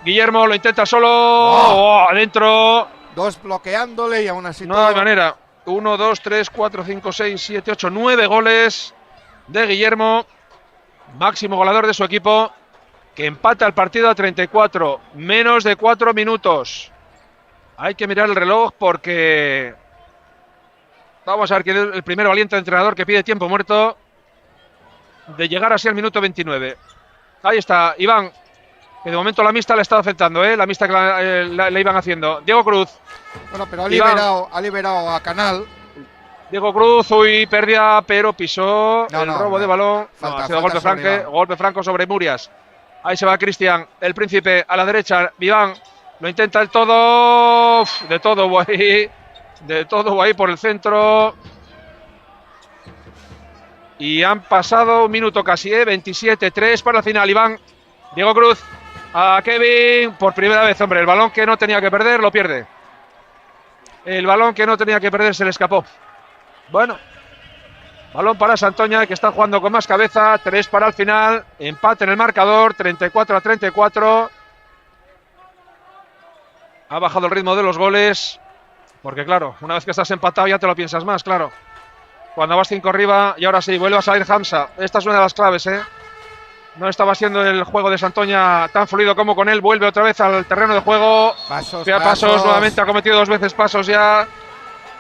S1: Guillermo lo intenta solo. Oh, adentro.
S2: 2 bloqueándole y aún así
S1: no hay manera. 1, 2, 3, 4, 5, 6, 7, 8, 9 goles de Guillermo, máximo goleador de su equipo, que empata el partido a 34, menos de 4 minutos. Hay que mirar el reloj porque vamos a ver quién es el primer valiente entrenador que pide tiempo muerto de llegar así al minuto 29. Ahí está Iván, que de momento la mixta le está afectando, la mixta que le iban haciendo. Diego Cruz.
S2: Bueno, pero ha liberado a Canal.
S1: Diego Cruz, uy, pérdida, pero pisó el robo de balón. Ha sido golpe franco sobre Murias. Ahí se va Cristian, el príncipe a la derecha. Iván lo intenta el todo. De todo ahí por el centro. Y han pasado un minuto casi, 27-3 para la final. Iván, Diego Cruz a Kevin por primera vez, hombre. El balón que no tenía que perder lo pierde. El balón que no tenía que perder se le escapó. Bueno, balón para Santoña, que está jugando con más cabeza. 3 para el final. Empate en el marcador, 34-34. Ha bajado el ritmo de los goles. Porque claro, una vez que estás empatado ya te lo piensas más, claro. Cuando vas 5 arriba y ahora sí, vuelve a salir Hamza. Esta es una de las claves, No estaba siendo el juego de Santoña tan fluido como con él. Vuelve otra vez al terreno de juego. Pasos. Nuevamente ha cometido 2 veces pasos ya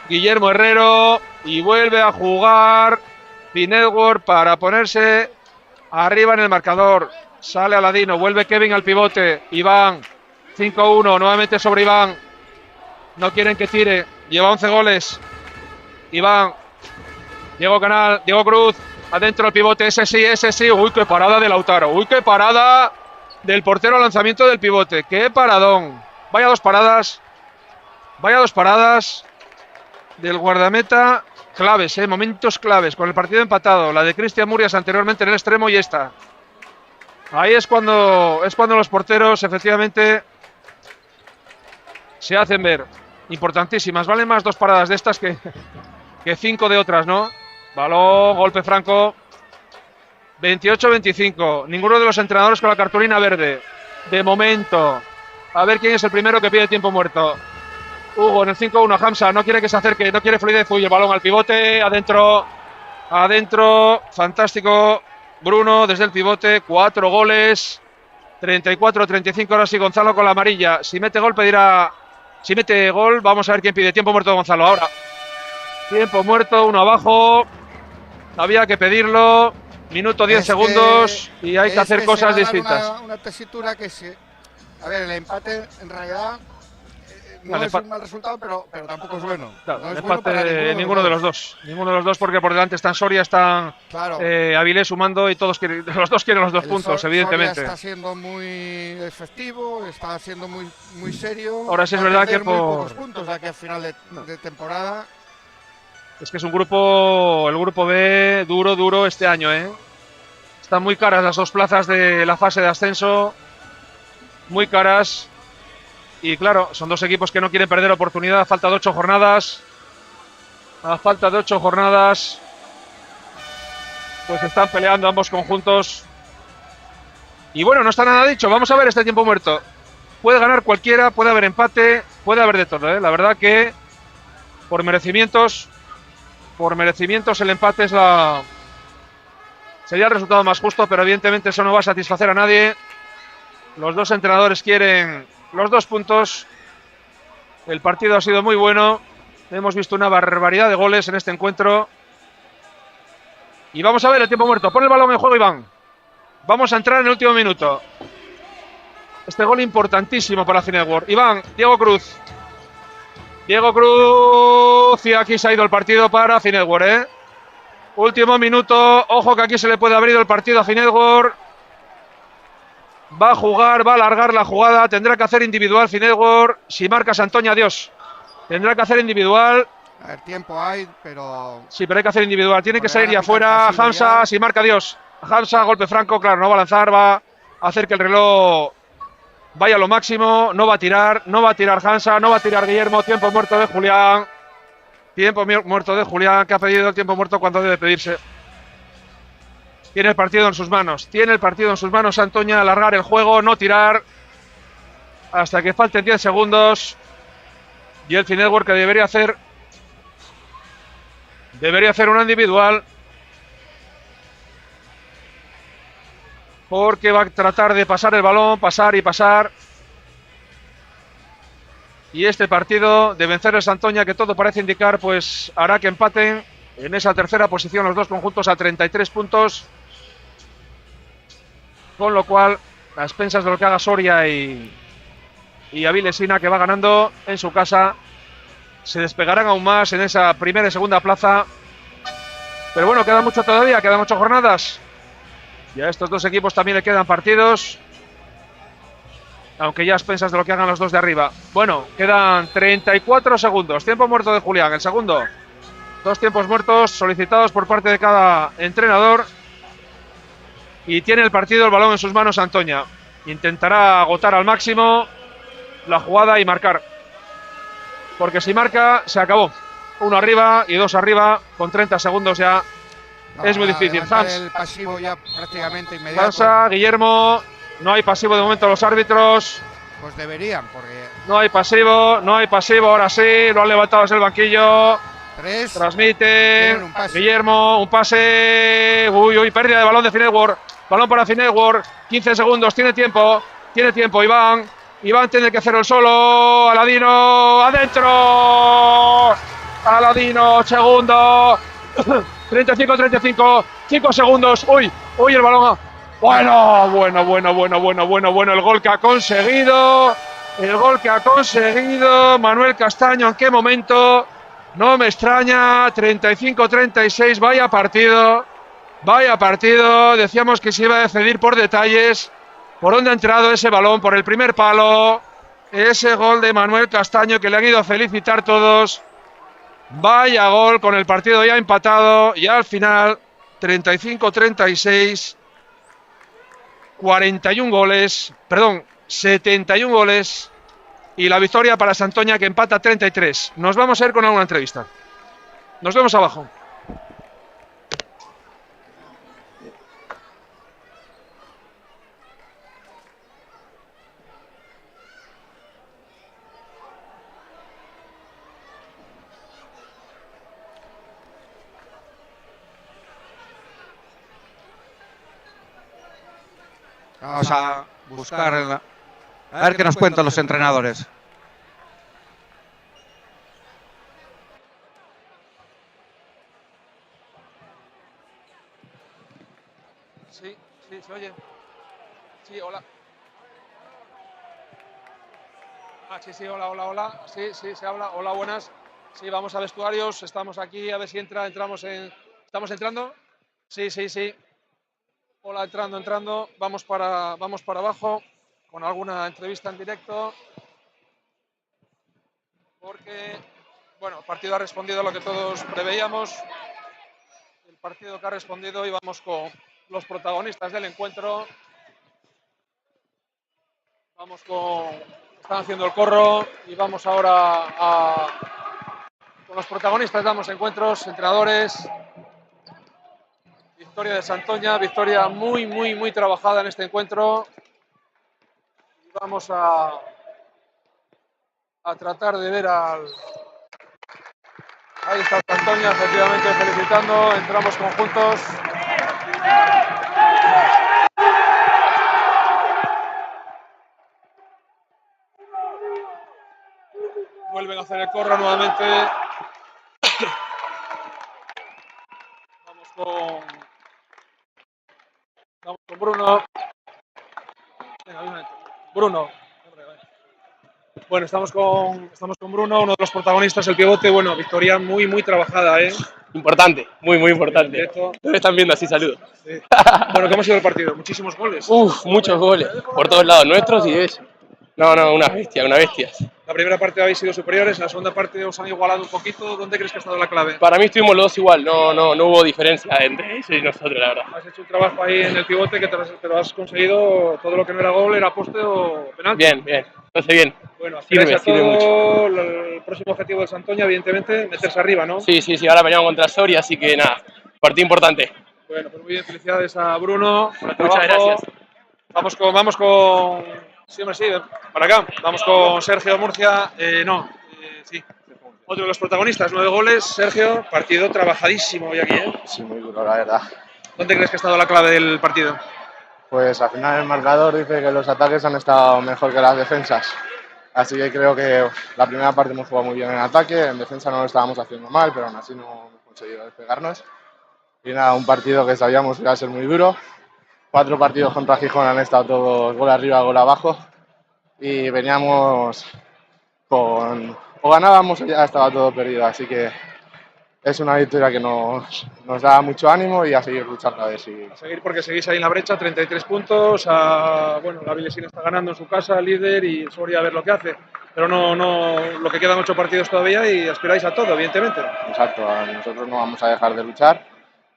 S1: Guillermo Herrero. Y vuelve a jugar Finetwork para ponerse arriba en el marcador. Sale Aladino, vuelve Kevin al pivote. Iván, 5-1, nuevamente sobre Iván. No quieren que tire. Lleva 11 goles. Iván, Diego Canal, Diego Cruz. Adentro el pivote, ese sí. Uy, qué parada de Lautaro. Uy, qué parada del portero al lanzamiento del pivote. Qué paradón. Vaya dos paradas del guardameta. Claves, momentos claves. Con el partido empatado. La de Cristian Murias anteriormente en el extremo y esta. Ahí es cuando los porteros efectivamente se hacen ver. Importantísimas. Valen más 2 paradas de estas que 5 de otras, ¿no? Balón, golpe franco. 28-25. Ninguno de los entrenadores con la cartulina verde. De momento. A ver quién es el primero que pide tiempo muerto. Hugo en el 5-1. Hamza no quiere que se acerque. No quiere fluidez. Uy, el balón al pivote. Adentro. Fantástico. Bruno desde el pivote. 4 goles. 34-35. Ahora sí Gonzalo con la amarilla. Si mete gol pedirá. Si mete gol, vamos a ver quién pide tiempo muerto de Gonzalo. Ahora. Tiempo muerto. 1 abajo. Había que pedirlo. Minuto 10 segundos y hay que hacer cosas distintas.
S2: Una tesitura que se... A ver, el empate en realidad no es un mal resultado, pero tampoco es bueno.
S1: Claro,
S2: no es
S1: empate
S2: bueno para
S1: ninguno de los dos. Ninguno de los dos porque por delante están Soria, están Avilés sumando y los dos quieren los 2 puntos, evidentemente.
S2: Soria está siendo muy efectivo, está siendo muy serio.
S1: Ahora sí es verdad que por
S2: pocos puntos aquí al final de temporada.
S1: Es que es un grupo, el grupo B, duro este año, Están muy caras las 2 plazas de la fase de ascenso. Muy caras. Y claro, son 2 equipos que no quieren perder oportunidad. A falta de 8 jornadas. Pues están peleando ambos conjuntos. Y bueno, no está nada dicho. Vamos a ver este tiempo muerto. Puede ganar cualquiera, puede haber empate, puede haber de todo, La verdad que por merecimientos el empate es sería el resultado más justo, pero evidentemente eso no va a satisfacer a nadie. Los 2 entrenadores quieren los 2 puntos. El partido ha sido muy bueno. Hemos visto una barbaridad de goles en este encuentro. Y vamos a ver el tiempo muerto. Pon el balón en juego, Iván. Vamos a entrar en el último minuto. Este gol importantísimo para Finetwork. Iván, Diego Cruz. Y aquí se ha ido el partido para Finetwork, Último minuto. Ojo que aquí se le puede abrir el partido a Finetwork. Va a jugar, va a alargar la jugada. Tendrá que hacer individual Finetwork. Si marca Santoña, adiós. Tendrá que hacer individual.
S2: A ver, tiempo hay, pero...
S1: Sí, pero hay que hacer individual. Tiene que salir y afuera. Hamza, si marca, adiós. Hamza, golpe franco, claro, no va a lanzar. Va a hacer que el reloj vaya a lo máximo. No va a tirar Hamza. No va a tirar Guillermo. Tiempo muerto de Julián. Que ha pedido el tiempo muerto cuando debe pedirse. Tiene el partido en sus manos. Santoña, alargar el juego, no tirar. hasta que falten 10 segundos. Y el Network que debería hacer una individual, porque va a tratar de pasar el balón, pasar y pasar. Y este partido de vencer el Santoña, que todo parece indicar, pues hará que empaten en esa tercera posición los dos conjuntos a 33 puntos. Con lo cual, a expensas de lo que haga Soria y Avilesina, que va ganando en su casa, se despegarán aún más en esa primera y segunda plaza. Pero bueno, queda mucho todavía, quedan 8 jornadas. Y a estos dos equipos también le quedan partidos, aunque ya a expensas de lo que hagan los dos de arriba. Bueno, quedan 34 segundos. Tiempo muerto de Julián, el segundo. 2 tiempos muertos solicitados por parte de cada entrenador. Y tiene el partido, el balón en sus manos Santoña. Intentará agotar al máximo la jugada y marcar. Porque si marca, se acabó. 1 arriba y 2 arriba. Con 30 segundos ya es muy difícil. Zams.
S2: El pasivo ya prácticamente inmediato.
S1: Zansa, Guillermo. No hay pasivo de momento los árbitros.
S2: Pues deberían, porque...
S1: No hay pasivo, ahora sí. Lo han levantado desde el banquillo.
S2: 3.
S1: Transmite. Guillermo, un pase. Uy, pérdida de balón de Finetwork. Balón para Finetwork. 15 segundos, tiene tiempo. Iván tiene que hacerlo solo. Aladino, adentro. Aladino, segundo. 35. 5 segundos. Uy, el balón. Bueno. El gol que ha conseguido. Manuel Castaño. ¿En qué momento? No me extraña. 35-36. Vaya partido. Decíamos que se iba a decidir por detalles. ¿Por dónde ha entrado ese balón? Por el primer palo. Ese gol de Manuel Castaño que le han ido a felicitar todos. Vaya gol, con el partido ya empatado. Y al final, 35-36. 71 goles. Y la victoria para Santoña, que empata 33. Nos vamos a ir con alguna entrevista. Nos vemos abajo.
S3: Vamos a buscar a ver qué nos cuentan los entrenadores.
S1: Sí, se oye. Sí, hola. Sí, hola. Sí, se habla. Hola, buenas. Sí, vamos a vestuarios. Estamos aquí, a ver si entramos en... ¿Estamos entrando? Sí. Hola, entrando. Vamos para abajo con alguna entrevista en directo. Porque, bueno, el partido ha respondido a lo que todos preveíamos. El partido que ha respondido, y vamos con los protagonistas del encuentro. Están haciendo el corro y vamos ahora con los protagonistas. Damos encuentros, entrenadores. Victoria de Santoña, victoria muy trabajada en este encuentro. Y vamos a tratar de ver al... Ahí está Santoña, efectivamente, felicitando. Entramos conjuntos. Vuelven a hacer el corro nuevamente. Vamos con Bruno. Venga, Bruno. Bueno, estamos con Bruno, uno de los protagonistas, el pivote. Bueno, victoria muy trabajada, ¿eh?
S4: Importante, muy importante. Lo están viendo así, saludos.
S1: Sí. Bueno, ¿cómo ha sido el partido? Muchísimos goles.
S4: Muchos goles. Por todos lados, nuestros y de ellos. No, unas bestias.
S1: La primera parte habéis sido superiores, la segunda parte os han igualado un poquito. ¿Dónde crees que ha estado la clave?
S4: Para mí estuvimos los dos igual, no hubo diferencia entre ellos y nosotros, la verdad.
S1: Has hecho un trabajo ahí en el pivote que te lo has conseguido. Todo lo que no era gol era poste o penalti.
S4: Bien, entonces bien.
S1: Bueno,
S4: sirve mucho.
S1: El próximo objetivo de Santoña, evidentemente, meterse arriba, ¿no?
S4: Sí, ahora peleamos contra Soria, así que nada, partido importante.
S1: Bueno, pues muy bien, felicidades a Bruno.
S4: Muchas gracias.
S1: Vamos con Sí, hombre, sí, para acá. Vamos con Sergio Murcia. Sí. Otro de los protagonistas, 9 goles. Sergio, partido trabajadísimo hoy aquí, ¿eh?
S5: Sí, muy duro, la verdad.
S1: ¿Dónde crees que ha estado la clave del partido?
S5: Pues al final el marcador dice que los ataques han estado mejor que las defensas. Así que creo que la primera parte hemos jugado muy bien en ataque, en defensa no lo estábamos haciendo mal, pero aún así no hemos conseguido despegarnos. Y nada, un partido que sabíamos que iba a ser muy duro. 4 partidos contra Gijón han estado todos gol arriba, gol abajo. Y veníamos con... o ganábamos o ya estaba todo perdido, así que es una victoria que nos da mucho ánimo y a seguir luchando a ver si...
S1: A seguir porque seguís ahí en la brecha, 33 puntos. Bueno, la Vilesina está ganando en su casa, líder, y Soria a ver lo que hace. Pero lo que quedan 8 partidos todavía y aspiráis a todo, evidentemente.
S5: Exacto, nosotros no vamos a dejar de luchar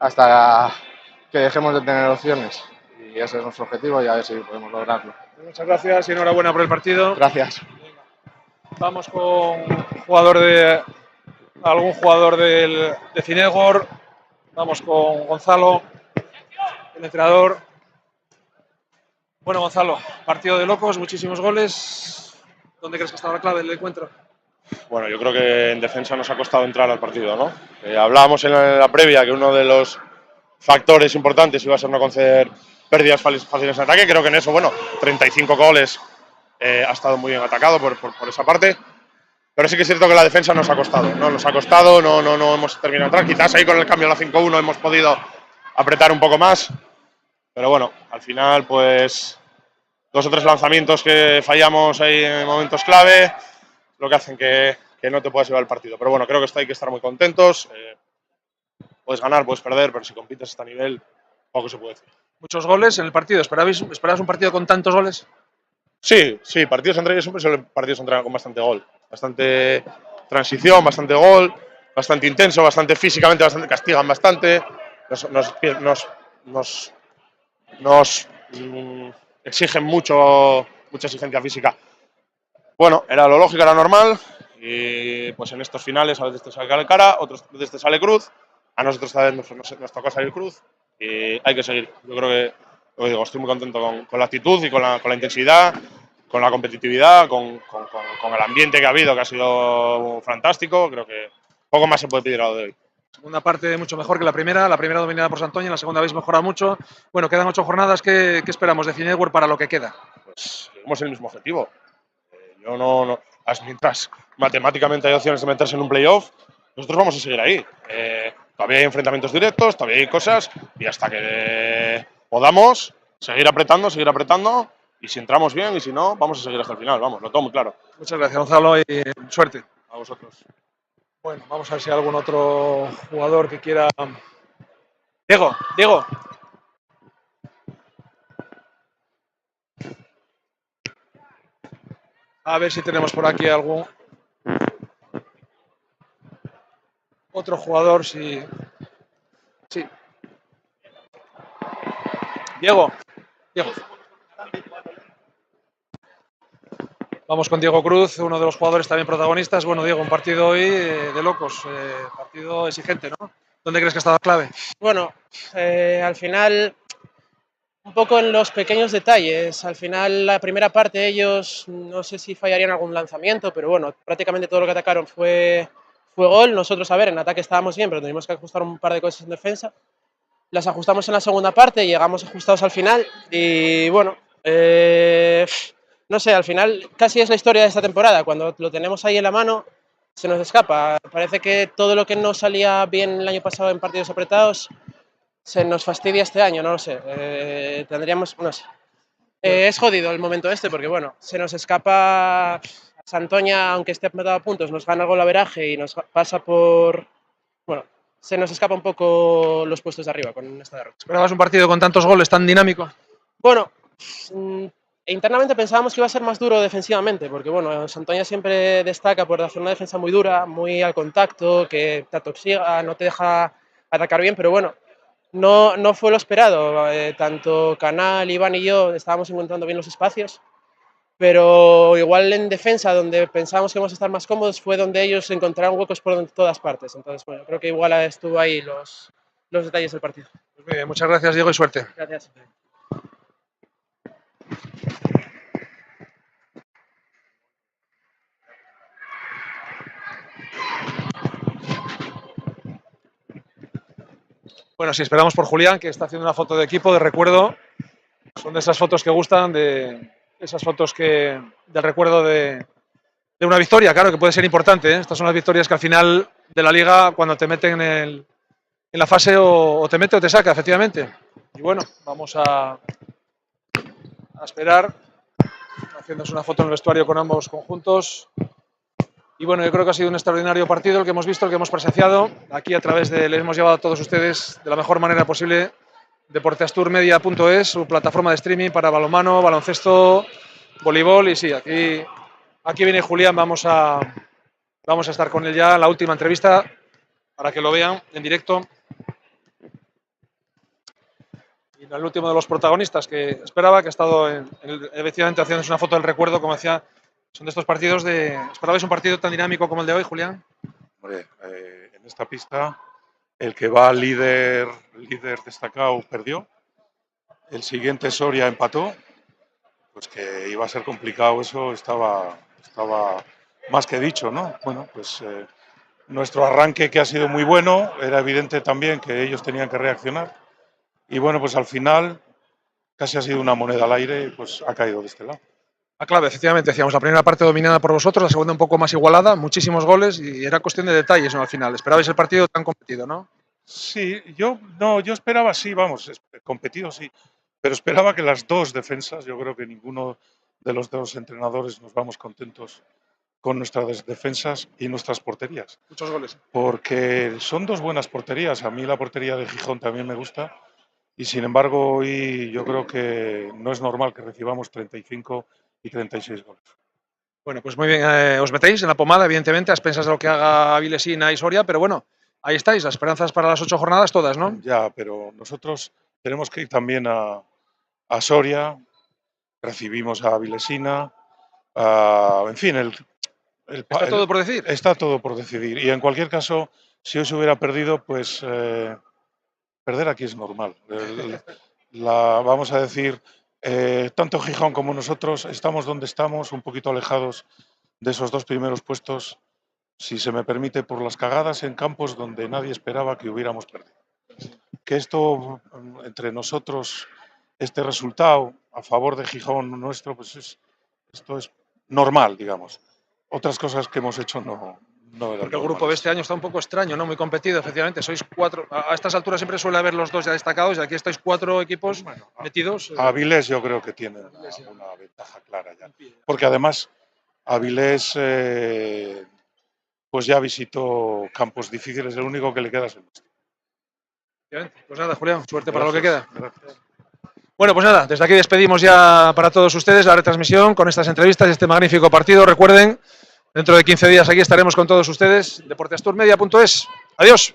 S5: hasta que dejemos de tener opciones. Y ese es nuestro objetivo y a ver si podemos lograrlo.
S1: Muchas gracias y enhorabuena por el partido.
S5: Gracias.
S1: Vamos con algún jugador de Cinegor. Vamos con Gonzalo, el entrenador. Bueno, Gonzalo, partido de locos, muchísimos goles. ¿Dónde crees que está la clave del encuentro?
S6: Bueno, yo creo que en defensa nos ha costado entrar al partido, ¿no? Hablábamos en la previa que uno de los factores importantes iba a ser no conceder pérdidas fáciles en ataque. Creo que en eso, 35 goles ha estado muy bien atacado por esa parte. Pero sí que es cierto que la defensa nos ha costado, ¿no? Nos ha costado, no hemos terminado de entrar. Quizás ahí con el cambio a la 5-1 hemos podido apretar un poco más. Pero bueno, al final, pues 2 o 3 lanzamientos que fallamos ahí en momentos clave, lo que hacen que no te puedas llevar el partido. Pero bueno, creo que hay que estar muy contentos. Puedes ganar, puedes perder, pero si compites a este nivel, poco se puede decir.
S1: Muchos goles en el partido. ¿Esperabas un partido con tantos goles?
S6: Sí, partidos entre ellos siempre son partidos con bastante gol. Bastante transición, bastante gol, bastante intenso, bastante físicamente, bastante castigan bastante. Nos exigen mucha exigencia física. Bueno, era lo lógico, era normal. Y pues en estos finales a veces te sale cara, otras veces te sale cruz. A nosotros nos tocó salir cruz y hay que seguir. Yo creo que, lo digo, estoy muy contento con la actitud y con la intensidad, con la competitividad, con el ambiente que ha habido, que ha sido fantástico. Creo que poco más se puede pedir a lo de hoy.
S1: Segunda parte mucho mejor que la primera dominada por Santoña, en la segunda habéis mejorado mucho. Bueno, quedan 8 jornadas, ¿qué esperamos de Cinegor para lo que queda?
S6: Pues tenemos el mismo objetivo. Mientras matemáticamente hay opciones de meterse en un playoff, nosotros vamos a seguir ahí. Todavía hay enfrentamientos directos, todavía hay cosas, y hasta que podamos seguir apretando, y si entramos bien, y si no, vamos a seguir hasta el final. Vamos, lo tengo muy claro.
S1: Muchas gracias, Gonzalo, y suerte.
S6: A vosotros.
S1: Bueno, vamos a ver si hay algún otro jugador que quiera. Diego. A ver si tenemos por aquí algún otro jugador. Sí. Diego. Vamos con Diego Cruz, uno de los jugadores también protagonistas. Bueno, Diego, un partido hoy de locos, partido exigente, ¿no? ¿Dónde crees que está la clave?
S7: Bueno, al final, un poco en los pequeños detalles. Al final, la primera parte ellos, no sé si fallarían algún lanzamiento, pero bueno, prácticamente todo lo que atacaron fue gol. Nosotros, a ver, en ataque estábamos bien, pero teníamos que ajustar un par de cosas en defensa. Las ajustamos en la segunda parte, llegamos ajustados al final y bueno, no sé, al final casi es la historia de esta temporada. Cuando lo tenemos ahí en la mano, se nos escapa. Parece que todo lo que no salía bien el año pasado en partidos apretados se nos fastidia este año, no lo sé. No sé. Es jodido el momento este porque, bueno, se nos escapa Santoña, aunque esté apretado a puntos, nos gana el golaveraje y nos pasa por... Bueno, se nos escapa un poco los puestos de arriba con esta derrota.
S1: ¿Esperabas un partido con tantos goles, tan dinámico?
S7: Bueno, internamente pensábamos que iba a ser más duro defensivamente, porque bueno, Santoña siempre destaca por hacer una defensa muy dura, muy al contacto, que te atoxiga, no te deja atacar bien, pero bueno, no fue lo esperado. Tanto Canal, Iván y yo estábamos encontrando bien los espacios, pero igual en defensa, donde pensábamos que íbamos a estar más cómodos, fue donde ellos encontraron huecos por todas partes. Entonces, bueno, creo que igual estuvo ahí los detalles del partido.
S1: Pues muy bien, muchas gracias, Diego, y suerte.
S7: Gracias.
S1: Bueno, sí, esperamos por Julián, que está haciendo una foto de equipo, de recuerdo. Son de esas fotos que gustan, de esas fotos del recuerdo de una victoria, claro, que puede ser importante, ¿eh? Estas son las victorias que al final de la liga, cuando te meten en la fase, o te mete o te saca, efectivamente. Y bueno, vamos a esperar, haciéndose una foto en el vestuario con ambos conjuntos. Y bueno, yo creo que ha sido un extraordinario partido el que hemos visto, el que hemos presenciado. Aquí a través de, les hemos llevado a todos ustedes de la mejor manera posible deporteasturmedia.es, su plataforma de streaming para balonmano, baloncesto, voleibol. Y sí, aquí viene Julián, vamos a estar con él ya en la última entrevista para que lo vean en directo. Y el último de los protagonistas que esperaba, que ha estado efectivamente haciéndose una foto del recuerdo, como decía, son de estos partidos ¿Esperabais un partido tan dinámico como el de hoy, Julián?
S8: Hombre, en esta pista el que va líder destacado perdió, el siguiente Soria empató, pues que iba a ser complicado, eso estaba más que dicho, ¿no? Bueno, pues nuestro arranque, que ha sido muy bueno, era evidente también que ellos tenían que reaccionar, y bueno, pues al final casi ha sido una moneda al aire y pues ha caído de este lado.
S1: La clave, efectivamente, decíamos, la primera parte dominada por vosotros, la segunda un poco más igualada, muchísimos goles y era cuestión de detalles, ¿no? Al final, esperabais el partido tan competido, ¿no?
S8: Sí, yo esperaba, sí, vamos, competido sí, pero esperaba que las dos defensas, yo creo que ninguno de los dos entrenadores nos vamos contentos con nuestras defensas y nuestras porterías.
S1: Muchos goles.
S8: Porque son dos buenas porterías, a mí la portería de Gijón también me gusta y sin embargo hoy yo creo que no es normal que recibamos 35 y 36 goles.
S1: Bueno, pues muy bien, os metéis en la pomada, evidentemente, a expensas de lo que haga Vilesina y Soria, pero bueno, ahí estáis, las esperanzas para las 8 jornadas todas, ¿no?
S8: Ya, pero nosotros tenemos que ir también a Soria, recibimos a Vilesina, en fin,
S1: ¿Está todo por decir?
S8: Está todo por decidir. Y en cualquier caso, si hoy se hubiera perdido, pues perder aquí es normal. Vamos a decir, tanto Gijón como nosotros estamos donde estamos, un poquito alejados de esos dos primeros puestos, si se me permite, por las cagadas en campos donde nadie esperaba que hubiéramos perdido. Que esto, entre nosotros, este resultado a favor de Gijón nuestro, pues esto es normal, digamos. Otras cosas que hemos hecho no eran.
S1: Porque el grupo de este año está un poco extraño, ¿no? Muy competido, efectivamente. Sois 4. A estas alturas siempre suele haber los 2 ya destacados y aquí estáis 4 equipos metidos.
S8: Avilés yo creo que tiene una ventaja clara ya. Porque además Avilés pues ya visitó campos difíciles, el único que le queda es el nuestro.
S1: Pues nada, Julián, suerte para lo que
S8: Gracias,
S1: queda.
S8: gracias.
S1: Bueno, pues nada, desde aquí despedimos ya para todos ustedes la retransmisión con estas entrevistas y este magnífico partido. Recuerden, dentro de 15 días aquí estaremos con todos ustedes. Deporteasturmedia.es. Adiós.